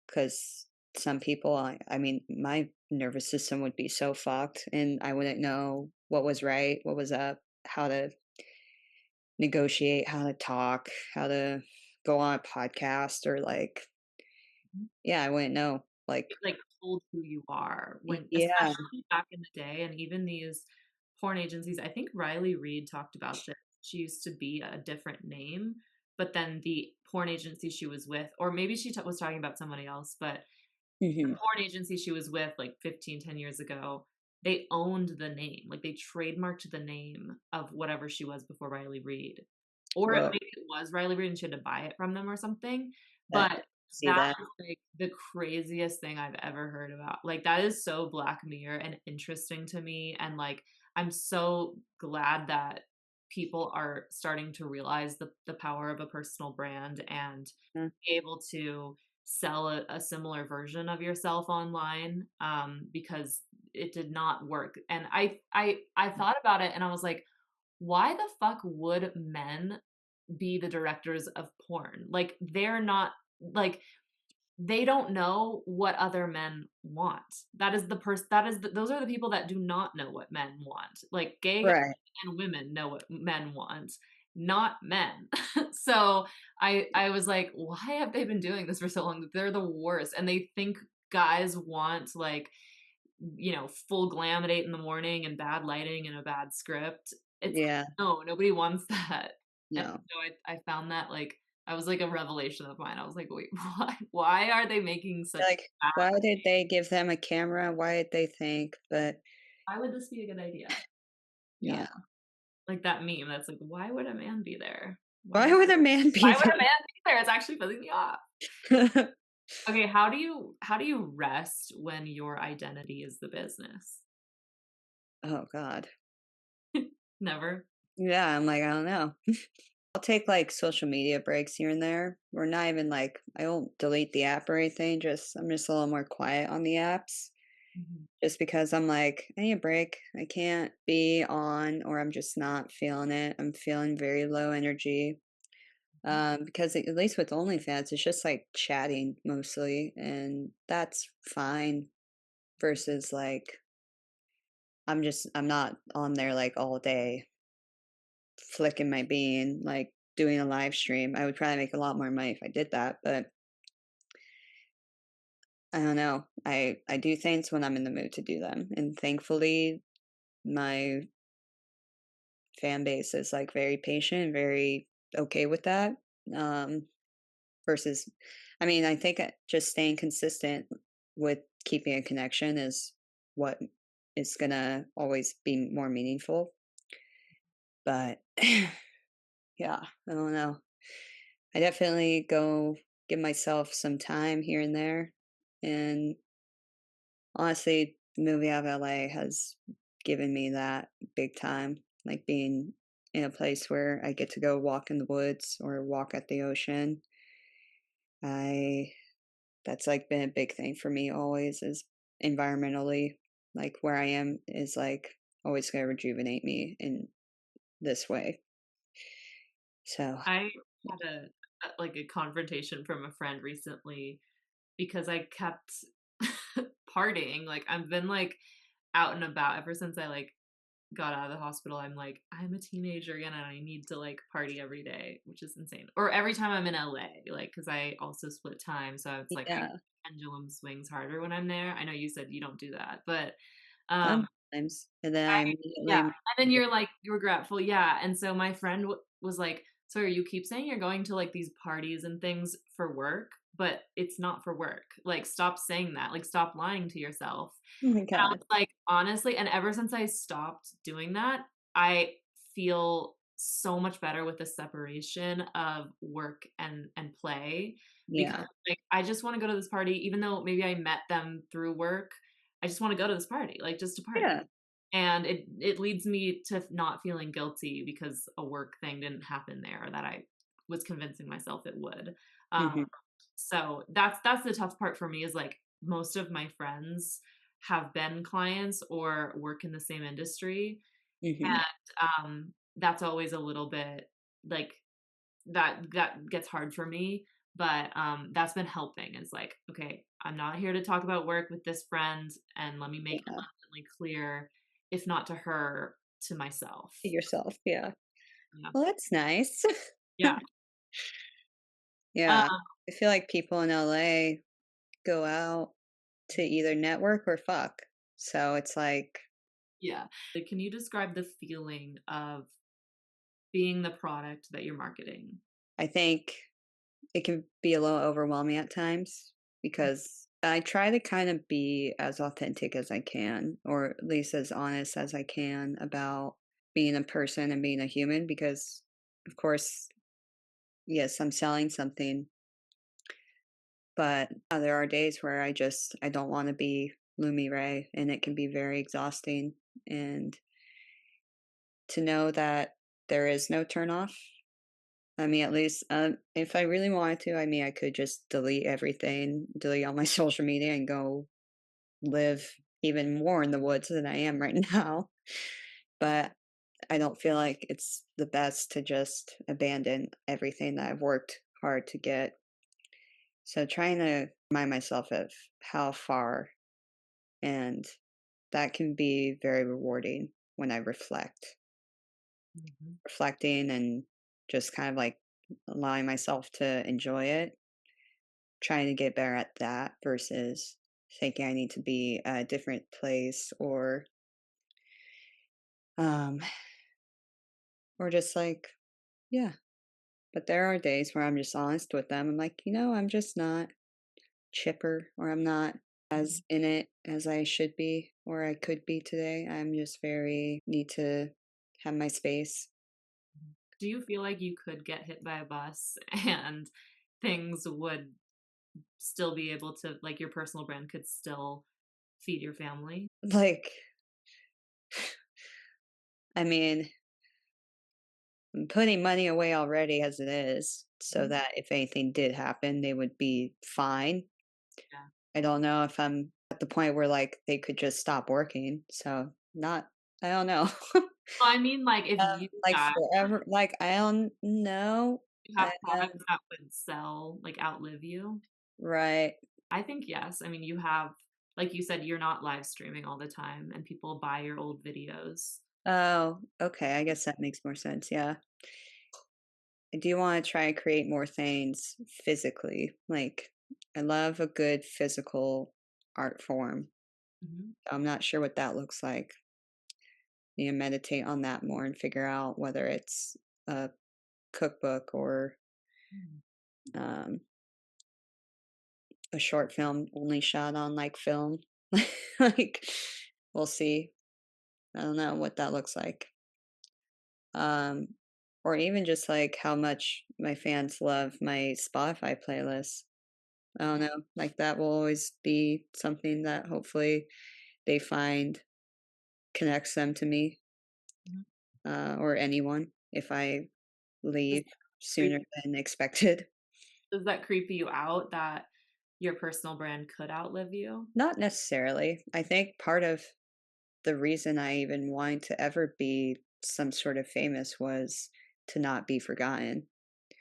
[SPEAKER 1] Because some people, I mean, my nervous system would be so fucked, and I wouldn't know what was right, what was up, how to negotiate, how to talk, how to go on a podcast, or like,
[SPEAKER 2] mhm.
[SPEAKER 1] yeah, I wouldn't know. Like,
[SPEAKER 2] Like, told who you are when
[SPEAKER 1] yeah,
[SPEAKER 2] especially back in the day and even these porn agencies, I think Riley Reid talked about this. She used to be a different name, but then the porn agency she was with, or maybe she was talking about somebody else, but the
[SPEAKER 1] Mhm.
[SPEAKER 2] porn agency she was with like 15, 10 years ago, they owned the name. Like they trademarked the name of whatever she was before Riley Reid. Or
[SPEAKER 1] Whoa,
[SPEAKER 2] maybe it was Riley Reid and she had to buy it from them or something.
[SPEAKER 1] that
[SPEAKER 2] But
[SPEAKER 1] see
[SPEAKER 2] that
[SPEAKER 1] that.
[SPEAKER 2] was like the craziest thing I've ever heard about. Like that is so Black Mirror and interesting to me. And like I'm so glad that people are starting to realize the power of a personal brand and
[SPEAKER 1] Mm,
[SPEAKER 2] be able to sell a similar version of yourself online, because it did not work. And I thought about it and I was like, why the fuck would men be the directors of porn? Like they're not like they don't know what other men want. That is the person that is those are the people that do not know what men want. Like gay guys
[SPEAKER 1] right.
[SPEAKER 2] and women know what men want, not men. So I was like, why have they been doing this for so long? They're the worst. And they think guys want like, full glam at 8 in the morning and bad lighting and a bad script. It's
[SPEAKER 1] Yeah,
[SPEAKER 2] no, nobody wants that. And
[SPEAKER 1] no.
[SPEAKER 2] so I found that like I was like a revelation of mine. I was like, wait, why are they making such
[SPEAKER 1] Like,
[SPEAKER 2] bad
[SPEAKER 1] why did they give them a camera? Why did they think but
[SPEAKER 2] why would this be a good idea? Yeah.
[SPEAKER 1] yeah.
[SPEAKER 2] Like that meme that's like, why would a man be there?
[SPEAKER 1] Why would a man
[SPEAKER 2] Why
[SPEAKER 1] be
[SPEAKER 2] would a man be there? It's actually pissing me off.
[SPEAKER 1] there?
[SPEAKER 2] Okay, how do you rest when your identity is the business?
[SPEAKER 1] Oh god.
[SPEAKER 2] Never.
[SPEAKER 1] Yeah, I'm like, I don't know. I'll take, like, social media breaks here and there. We're not even, like I won't delete the app or anything, just I'm just a little more quiet on the apps,
[SPEAKER 2] Mhm.
[SPEAKER 1] just because I'm like, "I need a break. I can't be on or I'm just not feeling it. I'm feeling very low energy." Because at least with OnlyFans, it's just, like, chatting mostly, and that's fine versus, like, I'm not on there, like, all day flicking my bean, like, doing a live stream. I would probably make a lot more money if I did that, but I don't know. I do things when I'm in the mood to do them, and thankfully, my fan base is, like, very patient, very okay with that, um, versus I mean, I think, just staying consistent with keeping a connection is what is gonna always be more meaningful, but yeah, I don't know. I definitely go give myself some time here and there, and honestly, the movie out of LA has given me that big time, like being in a place where I get to go walk in the woods or walk at the ocean. I That's like been a big thing for me always is environmentally, like where I am is like always going to rejuvenate me in this way. So,
[SPEAKER 2] I had like a confrontation from a friend recently because I kept partying. Like I've been like out and about ever since I like got out of the hospital. I'm like, I'm a teenager again and I need to like party every day, which is insane. Or every time I'm in LA, like because I also split time. So it's like I
[SPEAKER 1] yeah,
[SPEAKER 2] pendulum swings harder when I'm there. I know you said you don't do that, but um
[SPEAKER 1] sometimes. And then
[SPEAKER 2] I
[SPEAKER 1] I
[SPEAKER 2] yeah,
[SPEAKER 1] immediately
[SPEAKER 2] and then you're like, you regretful, yeah, and so my friend was like, "So you keep saying you're going to, like, these parties and things for work, but it's not for work. Like, stop saying that, like, stop lying to yourself."
[SPEAKER 1] oh my
[SPEAKER 2] And I
[SPEAKER 1] god.
[SPEAKER 2] was like, "Honestly," and ever since I stopped doing that, I feel so much better with the separation of work and play because,
[SPEAKER 1] Yeah.
[SPEAKER 2] like, I just wanna go to this party even though maybe I met them through work, I just wanna go to this party, like, just to party.
[SPEAKER 1] Yeah.
[SPEAKER 2] And it leads me to not feeling guilty because a work thing didn't happen there that I was convincing myself it would. Um,
[SPEAKER 1] Mhm.
[SPEAKER 2] so that's the tough part for me is like most of my friends have been clients or work in the same industry,
[SPEAKER 1] Mhm.
[SPEAKER 2] and that's always a little bit like that gets hard for me. But that's been helping. It's like, okay, I'm not here to talk about work with this friend, and let me make
[SPEAKER 1] Yeah.
[SPEAKER 2] abundantly clear, if not to her, to myself.
[SPEAKER 1] To yourself. Yeah.
[SPEAKER 2] Yeah.
[SPEAKER 1] Well, that's nice.
[SPEAKER 2] Yeah.
[SPEAKER 1] Yeah.
[SPEAKER 2] Um,
[SPEAKER 1] I feel like people in LA go out to either network or fuck. So it's like,
[SPEAKER 2] yeah. Like, can you describe the feeling of being the product that you're marketing?
[SPEAKER 1] I think it can be a little overwhelming at times because I try to kind of be as authentic as I can, or at least as honest as I can about being a person and being a human because, of course, yes, I'm selling something, but there are days where I don't want to be Lumi Ray, and it can be very exhausting. And to know that there is no turn off. I mean, at least if I really wanted to, I mean, I could just delete everything, delete all my social media, and go live even more in the woods than I am right now. But I don't feel like it's the best to just abandon everything that I've worked hard to get. So trying to remind myself of how far, and that can be very rewarding when I
[SPEAKER 2] Mhm.
[SPEAKER 1] reflecting and just kind of like allowing myself to enjoy it, trying to get better at that versus thinking I need to be at a different place um or just like yeah. But there are days where I'm just honest with them. I'm like, I'm just not chipper, or I'm not as
[SPEAKER 2] Mhm.
[SPEAKER 1] in it as I should be or I could be today. I'm just very need to have my space.
[SPEAKER 2] Do you feel like you could get hit by a bus and things would still be able to like, your personal brand could still feed your family?
[SPEAKER 1] Like, I mean, I'm putting money away already as it is, so
[SPEAKER 2] Mhm.
[SPEAKER 1] that if anything did happen, they would be fine.
[SPEAKER 2] Yeah.
[SPEAKER 1] I don't know if I'm at the point where, like, they could just stop working, so not I don't know.
[SPEAKER 2] Well, I mean, like, if you
[SPEAKER 1] Like,
[SPEAKER 2] die,
[SPEAKER 1] forever like, I don't know.
[SPEAKER 2] you
[SPEAKER 1] I
[SPEAKER 2] have products that would sell, like, outlive you.
[SPEAKER 1] Right.
[SPEAKER 2] I think yes. I mean, you have like you said, you're not live streaming all the time, and people buy your old videos.
[SPEAKER 1] Oh, okay, I guess that makes more sense, yeah. I do wanna try and create more things physically, like, I love a good physical art form.
[SPEAKER 2] Mhm.
[SPEAKER 1] I'm not sure what that looks like. Meditate on that more and figure out whether it's a cookbook or
[SPEAKER 2] Mm.
[SPEAKER 1] um, a short film only shot on like film. Like, we'll see. I don't know what that looks like. Um, or even just like how much my fans love my Spotify playlist. I don't
[SPEAKER 2] Yeah.
[SPEAKER 1] know. Like, that will always be something that hopefully they find connects them to me,
[SPEAKER 2] Mhm.
[SPEAKER 1] or anyone if I
[SPEAKER 2] Does
[SPEAKER 1] leave
[SPEAKER 2] that
[SPEAKER 1] sooner
[SPEAKER 2] creep
[SPEAKER 1] than expected.
[SPEAKER 2] does that creep you out that your personal brand could outlive you?
[SPEAKER 1] Not necessarily. I think part of the reason I even wanted to ever be some sort of famous was to not be forgotten.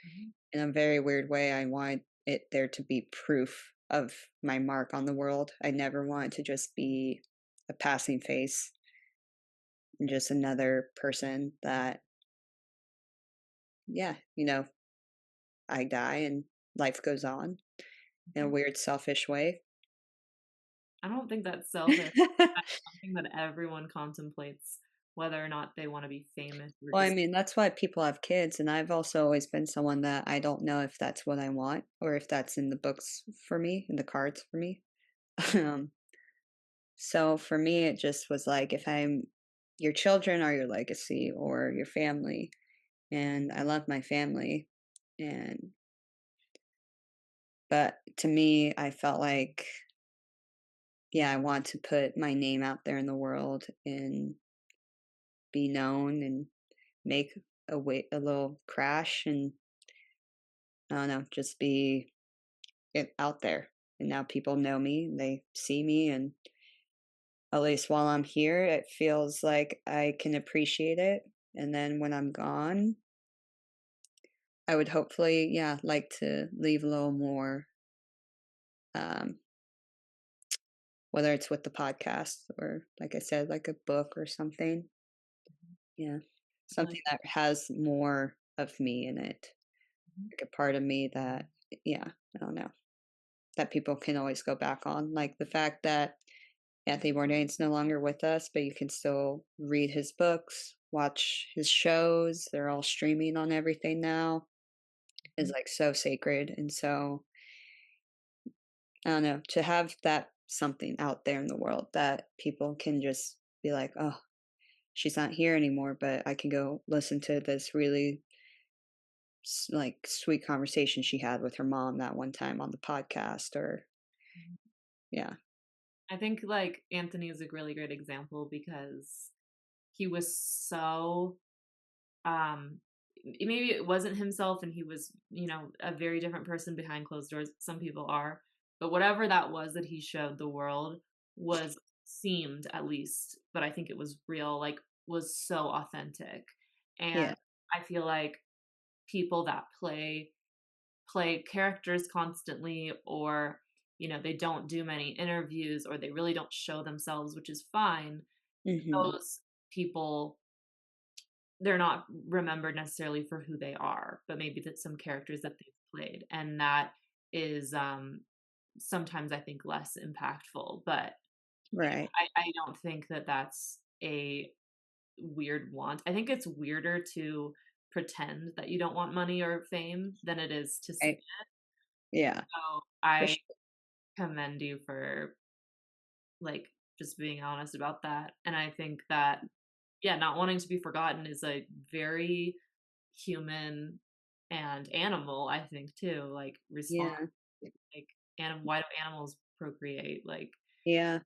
[SPEAKER 2] Mhm.
[SPEAKER 1] In a very weird way, I wanted it there to be proof of my mark on the world. I never wanted to just be a passing face and just another person that, yeah, I die and life goes on in a
[SPEAKER 2] Mhm.
[SPEAKER 1] weird, selfish way.
[SPEAKER 2] I don't think that's selfish. That's something that everyone contemplates, whether or not they wanna be famous or
[SPEAKER 1] Well, I
[SPEAKER 2] just
[SPEAKER 1] mean, that's why people have kids, and I've also always been someone that I don't know if that's what I want or if that's in the books for me, in the cards for me. Um, so for me, it just was like if I'm your children are your legacy or your family, and I love my family, and but to me, I felt like yeah, I want to put my name out there in the world and be known and make a little crash and I don't know, just be it out there. And now people know me, they see me, and at least while I'm here, it feels like I can appreciate it. And then when I'm gone, I would hopefully, yeah, like to leave a little more, um, whether it's with the podcast or, like I said, like a book or something. Yeah, something
[SPEAKER 2] like
[SPEAKER 1] that has more of me in it,
[SPEAKER 2] mhm,
[SPEAKER 1] like a part of me that, yeah, I don't know, that people can always go back on. Like the fact that Anthony Bourdain's no longer with us, but you can still read his books, watch his shows. They're all streaming on everything now. is, like, so sacred, and so, I don't know, to have that something out there in the world that people can just be like, "Oh, she's not here anymore, but I can go listen to this really like sweet conversation she had with her mom that one time on the podcast," or yeah.
[SPEAKER 2] I think, like, Anthony is a really great example because he was so, um maybe it wasn't himself and he was, a very different person behind closed doors, some people are, but whatever that was that he showed the world was seemed at least, but I think it was real, like, was so authentic,
[SPEAKER 1] Yeah.
[SPEAKER 2] and I feel like people that play characters constantly, or they don't do many interviews, or they really don't show themselves, which is fine.
[SPEAKER 1] Mhm.
[SPEAKER 2] Those people, they're not remembered necessarily for who they are, but maybe that some characters that they've played, and that is, sometimes I think less impactful, but
[SPEAKER 1] Right.
[SPEAKER 2] I don't think that that's a weird want. I think it's weirder to pretend that you don't want money or fame than it is to say
[SPEAKER 1] Right. Yeah.
[SPEAKER 2] so.
[SPEAKER 1] For
[SPEAKER 2] I
[SPEAKER 1] sure.
[SPEAKER 2] commend you for, like, just being honest about that, and I think that, yeah, not wanting to be forgotten is a very human and animal, I think, too, like, respond,
[SPEAKER 1] Yeah.
[SPEAKER 2] like, why do animals procreate? Like,
[SPEAKER 1] Yeah.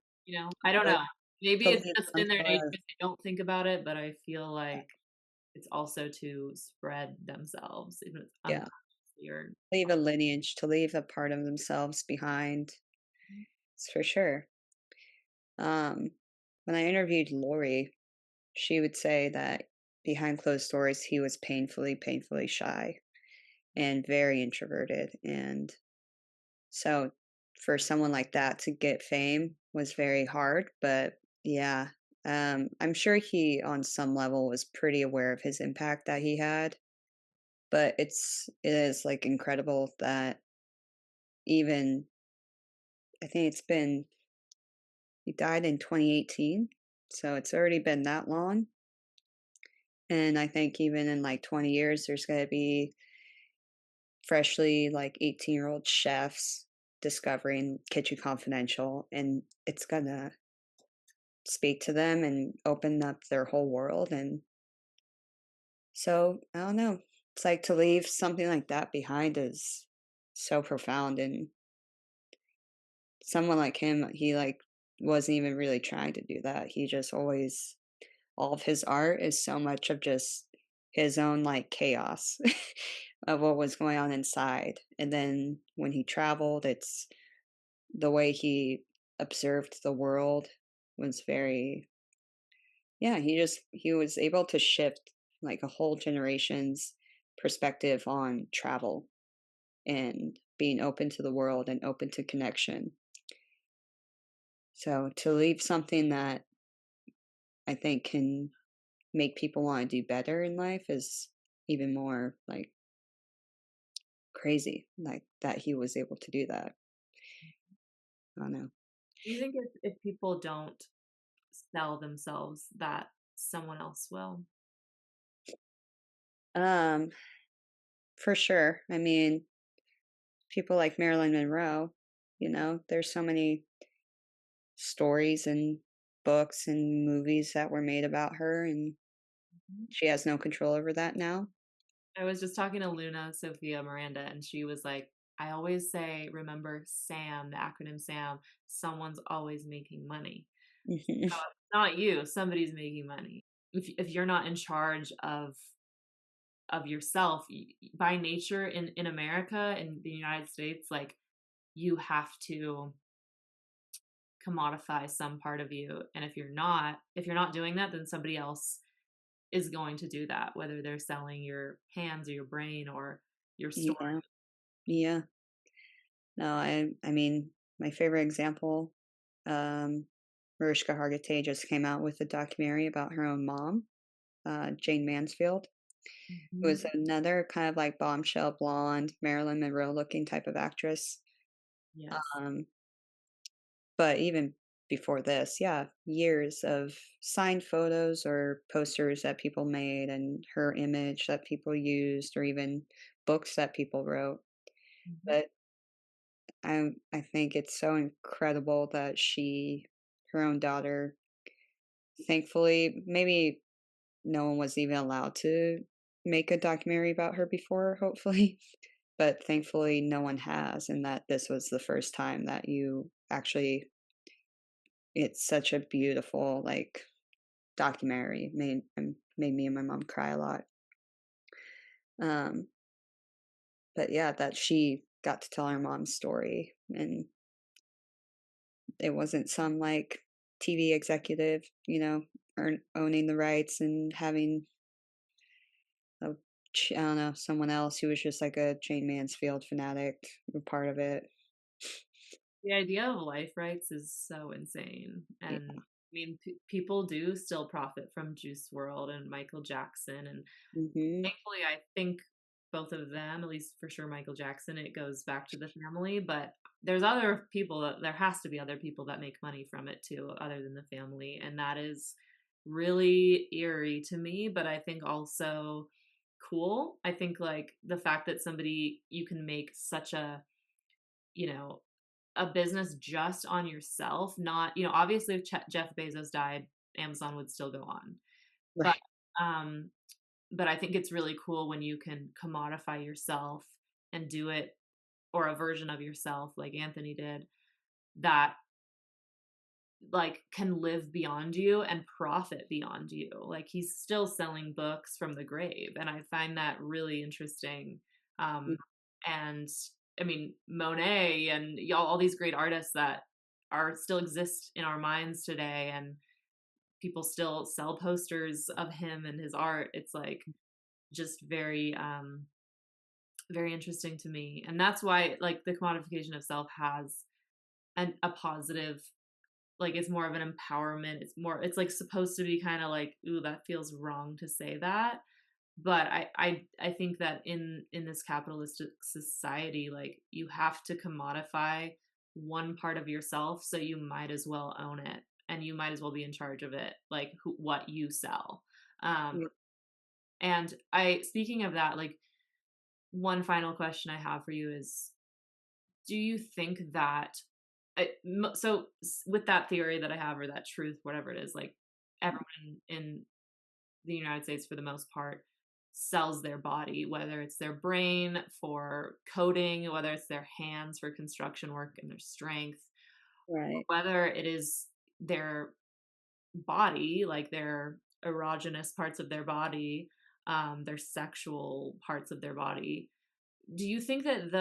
[SPEAKER 2] I don't
[SPEAKER 1] To
[SPEAKER 2] know. Maybe
[SPEAKER 1] to
[SPEAKER 2] it's
[SPEAKER 1] leave
[SPEAKER 2] just
[SPEAKER 1] some
[SPEAKER 2] in their
[SPEAKER 1] sort
[SPEAKER 2] nature,
[SPEAKER 1] of
[SPEAKER 2] they don't think about it, but I feel like it's also to spread themselves, even if it's
[SPEAKER 1] yeah,
[SPEAKER 2] unconsciously or
[SPEAKER 1] leave a lineage, to leave a part of themselves behind. It's for sure. Um, when I interviewed Lori, she would say that behind closed doors, he was painfully, painfully shy and very introverted. And so for someone like that to get fame was very hard. But yeah, I'm sure he, on some level, was pretty aware of his impact that he had. But it is like incredible that even I think he died in 2018, so it's already been that long. And I think even in like 20 years, there's going to be freshly like 18-year-old chefs discovering Kitchen Confidential, and it's going to speak to them and open up their whole world. And so I don't know. It's like to leave something like that behind is so profound. And someone like him, he like wasn't even really trying to do that. He just always all of his art is so much of just his own like chaos of what was going on inside. And then when he traveled, it's the way he observed the world was very yeah, he was able to shift like a whole generation's perspective on travel and being open to the world and open to connection. So to leave something that I think can make people wanna do better in life is even more, like, crazy, like, that he was able to do that. I don't know.
[SPEAKER 2] do you think if people don't sell themselves that someone else will?
[SPEAKER 1] Um, for sure. I mean, people like Marilyn Monroe, there's so many stories and books and movies that were made about her, and
[SPEAKER 2] Mhm.
[SPEAKER 1] she has no control over that now.
[SPEAKER 2] I was just talking to Luna Sophia Miranda, and she was like, I always say, remember SAM, the acronym SAM, someone's always making money.
[SPEAKER 1] Mhm.
[SPEAKER 2] So it's not you, somebody's making money. If you're not in charge of yourself, by nature in America, in the United States, like, you have to commodify some part of you. And if you're not doing that, then somebody else is going to do that, whether they're selling your hands or your brain or your story.
[SPEAKER 1] Yeah, yeah. No, I mean, my favorite example, um, Mariska Hargitay just came out with a documentary about her own mom, Jane Mansfield, who was
[SPEAKER 2] Mhm.
[SPEAKER 1] another kind of like bombshell blonde, Marilyn Monroe looking type of actress.
[SPEAKER 2] Yes.
[SPEAKER 1] Um, but even before this, yeah, years of signed photos or posters that people made and her image that people used, or even books that people wrote.
[SPEAKER 2] Mhm.
[SPEAKER 1] But I think it's so incredible that her own daughter, thankfully, maybe no one was even allowed to make a documentary about her before, hopefully, but thankfully no one has, and that this was the first time that you actually it's such a beautiful, like, documentary, made me and my mom cry a lot. Um, but yeah, that she got to tell her mom's story, and it wasn't some, like, TV executive, owning the rights and having a I don't know, someone else who was just like a Jane Mansfield fanatic a part of it.
[SPEAKER 2] The idea of life rights is so insane, and
[SPEAKER 1] Yeah.
[SPEAKER 2] I mean, people do still profit from Juice World and Michael Jackson, and
[SPEAKER 1] Mhm.
[SPEAKER 2] thankfully, I think both of them, at least for sure Michael Jackson, it goes back to the family, but there has to be other people that make money from it too, other than the family, and that is really eerie to me, but I think also cool. I think, like, the fact that somebody you can make such a, you know, a business just on yourself, not obviously if Jeff Bezos died, Amazon would still go on, but,
[SPEAKER 1] Right.
[SPEAKER 2] um but I think it's really cool when you can commodify yourself and do it, or a version of yourself like Anthony did, that, like, can live beyond you and profit beyond you. Like, he's still selling books from the grave, and I find that really interesting.
[SPEAKER 1] Mm.
[SPEAKER 2] Um, and I mean, Monet and y'all, all these great artists that are still exist in our minds today, and people still sell posters of him and his art. It's like just very interesting to me, and that's why, like, the commodification of self has a positive, like, it's more of an empowerment, it's, like, supposed to be kinda like, "Ooh, that feels wrong to say that," but I think that in this capitalistic society, like, you have to commodify one part of yourself, so you might as well own it, and you might as well be in charge of it, like, what you sell, um,
[SPEAKER 1] Yeah.
[SPEAKER 2] and I speaking of that, like, one final question I have for you is, do you think that with that theory that I have, or that truth, whatever it is, like, everyone in the United States for the most part sells their body, whether it's their brain for coding, whether it's their hands for construction work and their strength, or
[SPEAKER 1] Right.
[SPEAKER 2] whether it is their body, like their erogenous parts of their body, their sexual parts of their body. Do you think that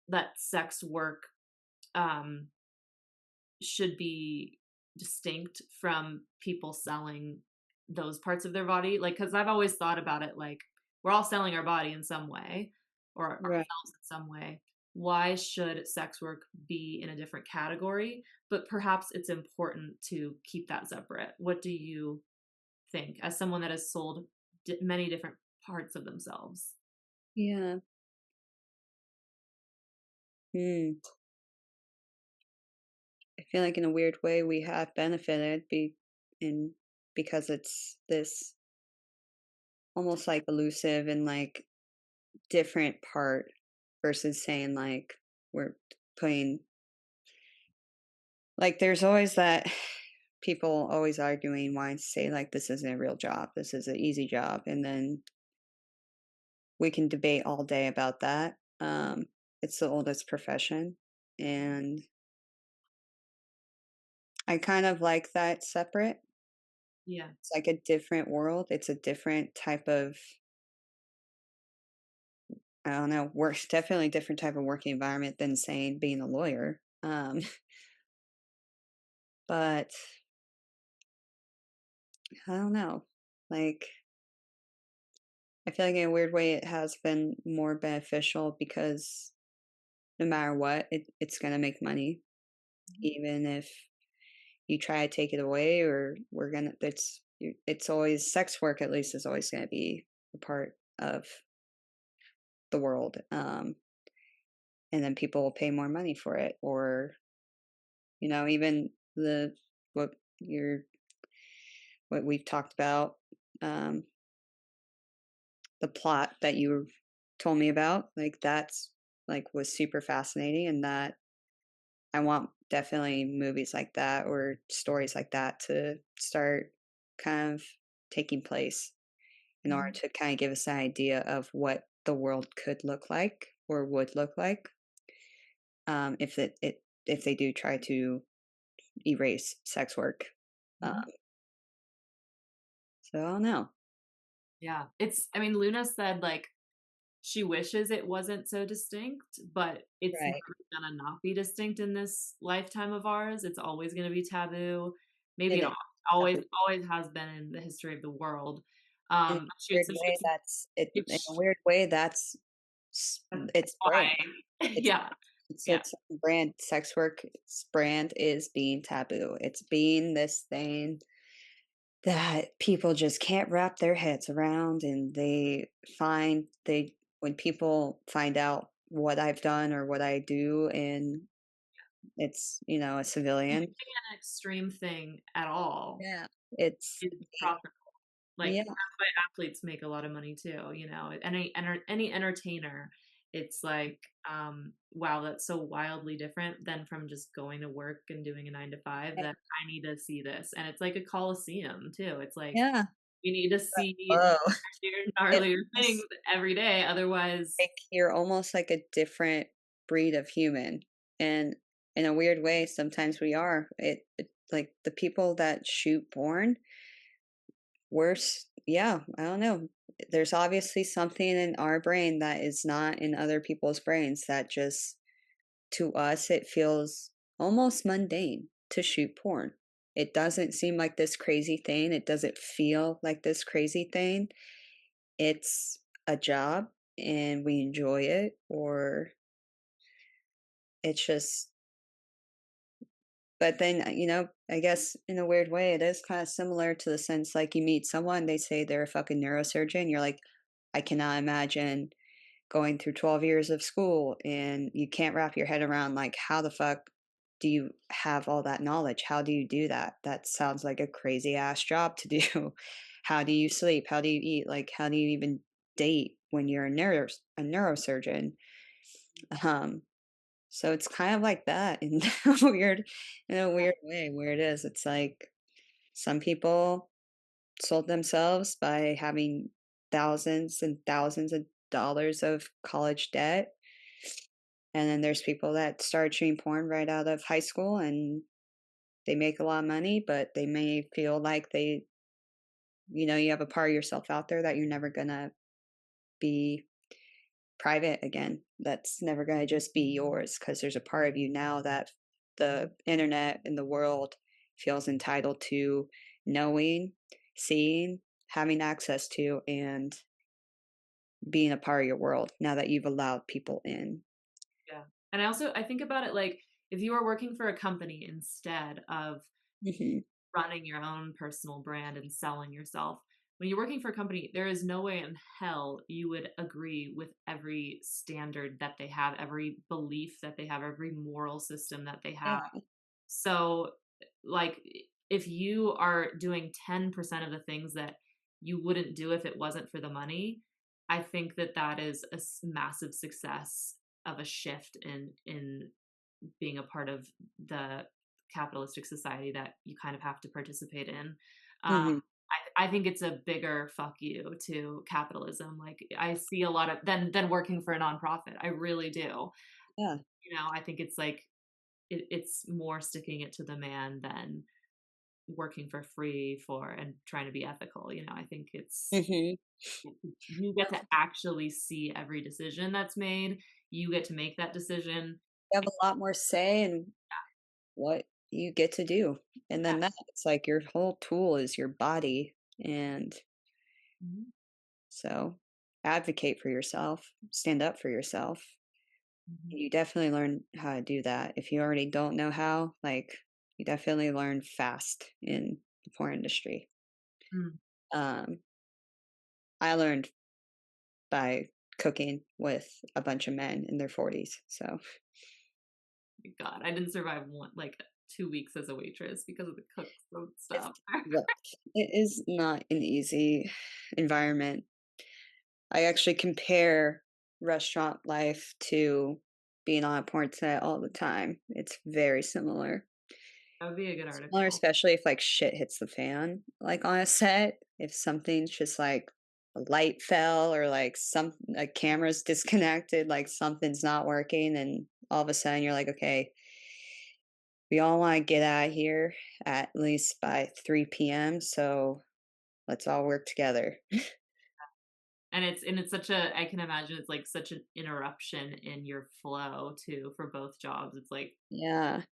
[SPEAKER 2] that sex work, um, should be distinct from people selling those parts of their body? Like, because 'cause I've always thought about it like, we're all selling our body in some way, or
[SPEAKER 1] Right.
[SPEAKER 2] ourselves in some way. Why should sex work be in a different category? But perhaps it's important to keep that separate. What do you think, as someone that has sold many different parts of themselves?
[SPEAKER 1] Yeah. Hmm. I feel like in a weird way we have benefited in because it's this almost like elusive and like different part versus saying like we're putting like there's always that people always arguing why say like this isn't a real job, this is an easy job, and then we can debate all day about that. It's the oldest profession, and I kind of like that separate.
[SPEAKER 2] Yeah.
[SPEAKER 1] It's like a different world. It's a different type of, I don't know, work, definitely different type of working environment than saying being a lawyer. But I don't know. Like, I feel like in a weird way it has been more beneficial because no matter what, it's gonna make money,
[SPEAKER 2] Mhm.
[SPEAKER 1] even if you try to take it away or it's always sex work at least is always gonna be a part of the world, and then people will pay more money for it or, even what you're what we've talked about, um, the plot that you told me about, like, that's like, was super fascinating, and that I want definitely movies like that or stories like that to start kind of taking place in order
[SPEAKER 2] Mhm.
[SPEAKER 1] to kinda give us an idea of what the world could look like or would look like, if if they do try to erase sex work. Um,
[SPEAKER 2] Mhm.
[SPEAKER 1] so I don't know.
[SPEAKER 2] Yeah. I mean, Luna said, like, she wishes it wasn't so distinct, but it's never
[SPEAKER 1] Right.
[SPEAKER 2] gonna not be distinct in this lifetime of ours. It's always gonna be taboo. Maybe
[SPEAKER 1] It
[SPEAKER 2] it
[SPEAKER 1] is
[SPEAKER 2] always
[SPEAKER 1] taboo.
[SPEAKER 2] always has been in the history of the world.
[SPEAKER 1] In a
[SPEAKER 2] She had
[SPEAKER 1] weird
[SPEAKER 2] so she
[SPEAKER 1] way,
[SPEAKER 2] had
[SPEAKER 1] that's it in a
[SPEAKER 2] it's
[SPEAKER 1] weird way, that's it's
[SPEAKER 2] why.
[SPEAKER 1] brand. It's
[SPEAKER 2] Yeah,
[SPEAKER 1] it's
[SPEAKER 2] yeah.
[SPEAKER 1] its own brand. Sex work brand is being taboo. It's being this thing that people just can't wrap their heads around, and they when people find out what I've done or what I do, and it's, a civilian.
[SPEAKER 2] Anything an extreme thing at all
[SPEAKER 1] Yeah. It's
[SPEAKER 2] is profitable. Like,
[SPEAKER 1] yeah,
[SPEAKER 2] that's why athletes make a lot of money too, you know? Any entertainer, it's like, wow, that's so wildly different than from just going to work and doing a 9 to 5
[SPEAKER 1] yeah,
[SPEAKER 2] that I need to see this, and it's like a coliseum too. It's like,
[SPEAKER 1] yeah.
[SPEAKER 2] we need to see
[SPEAKER 1] Oh,
[SPEAKER 2] crazier,
[SPEAKER 1] it
[SPEAKER 2] gnarlier things
[SPEAKER 1] almost
[SPEAKER 2] every day, otherwise.
[SPEAKER 1] like you're almost like a different breed of human, and in a weird way, sometimes we are. Like the people that shoot porn, worse. Yeah, I don't know. There's obviously something in our brain that is not in other people's brains that just to us it feels almost mundane to shoot porn. It doesn't seem like this crazy thing. It doesn't feel like this crazy thing. It's a job and we enjoy it, or it's just but then, I guess in a weird way, it is kind of similar to the sense like you meet someone, they say they're a fucking neurosurgeon. You're like, I cannot imagine going through 12 years of school and you can't wrap your head around like how the fuck do you have all that knowledge? How do you do that? That sounds like a crazy ass job to do. How do you sleep? How do you eat? Like how do you even date when you're a neurosurgeon? Um so it's kind of like that in a weird way where it is. It's like some people sold themselves by having thousands and thousands of dollars of college debt. And then there's people that start shooting porn right out of high school and they make a lot of money, but they may feel like you have a part of yourself out there that you're never gonna be private again. That's never going to just be yours because there's a part of you now that the internet and the world feels entitled to knowing, seeing, having access to, and being a part of your world now that you've allowed people in.
[SPEAKER 2] Yeah. And I think about it like, if you were working for a company instead of
[SPEAKER 1] Hmm.
[SPEAKER 2] running your own personal brand and selling yourself. When you're working for a company, there is no way in hell you would agree with every standard that they have, every belief that they have, every moral system that they have.
[SPEAKER 1] Yeah.
[SPEAKER 2] So, like, if you are doing 10% of the things that you wouldn't do if it wasn't for the money, I think that that is a massive success of a shift in being a part of the capitalistic society that you kind of have to participate in.
[SPEAKER 1] Hmm.
[SPEAKER 2] I think it's a bigger fuck you to capitalism. Like, I see a lot of than working for a nonprofit. I really do.
[SPEAKER 1] Yeah.
[SPEAKER 2] I think it's like it's more sticking it to the man than working for free for and trying to be ethical. I think
[SPEAKER 1] Hmm.
[SPEAKER 2] you get to actually see every decision that's made. You get to make that decision.
[SPEAKER 1] You have a lot more say in what you get to do. And
[SPEAKER 2] Yeah.
[SPEAKER 1] then it's like your whole tool is your body. And
[SPEAKER 2] Mhm.
[SPEAKER 1] so advocate for yourself, stand up for yourself.
[SPEAKER 2] Mhm.
[SPEAKER 1] You definitely learn how to do that. If you already don't know how, like, you definitely learn fast in the porn industry.
[SPEAKER 2] Mm.
[SPEAKER 1] Um, I learned by cooking with a bunch of men in their 40s. So
[SPEAKER 2] God, I didn't survive 2 weeks as a waitress because of the cooks and
[SPEAKER 1] it's
[SPEAKER 2] stuff.
[SPEAKER 1] rough. It is not an easy environment. I actually compare. restaurant life to being on a porn set all the time. It's very similar.
[SPEAKER 2] That would be a good
[SPEAKER 1] Similar,
[SPEAKER 2] article.
[SPEAKER 1] especially if, like, shit hits the fan, like, on a set. If something's just, like, a light fell or, like, a camera's disconnected, like, something's not working, and all of a sudden you're like, "Okay, we all wanna get out of here at least by 3 p.m., so let's all work together."
[SPEAKER 2] And it's such a I can imagine it's, like, such an interruption in your flow too for both jobs. It's like,
[SPEAKER 1] Yeah.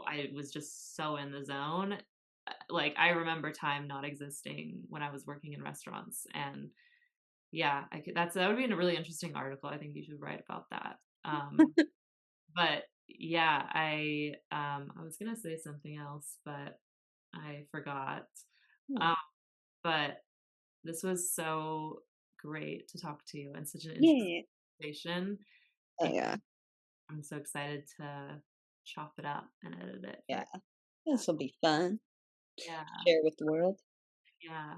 [SPEAKER 2] I was just so in the zone. Like, I remember time not existing when I was working in restaurants, and yeah, I could that would be a really interesting article. I think you should write about that. But yeah, I was gonna say something else, but I forgot.
[SPEAKER 1] Hmm.
[SPEAKER 2] Um, but this was so great to talk to you and such an interesting
[SPEAKER 1] Yeah.
[SPEAKER 2] conversation,
[SPEAKER 1] Oh,
[SPEAKER 2] and
[SPEAKER 1] yeah.
[SPEAKER 2] I'm so excited to chop it up and edit it for
[SPEAKER 1] Yeah. This'll be fun.
[SPEAKER 2] yeah,
[SPEAKER 1] Share with the world.
[SPEAKER 2] yeah.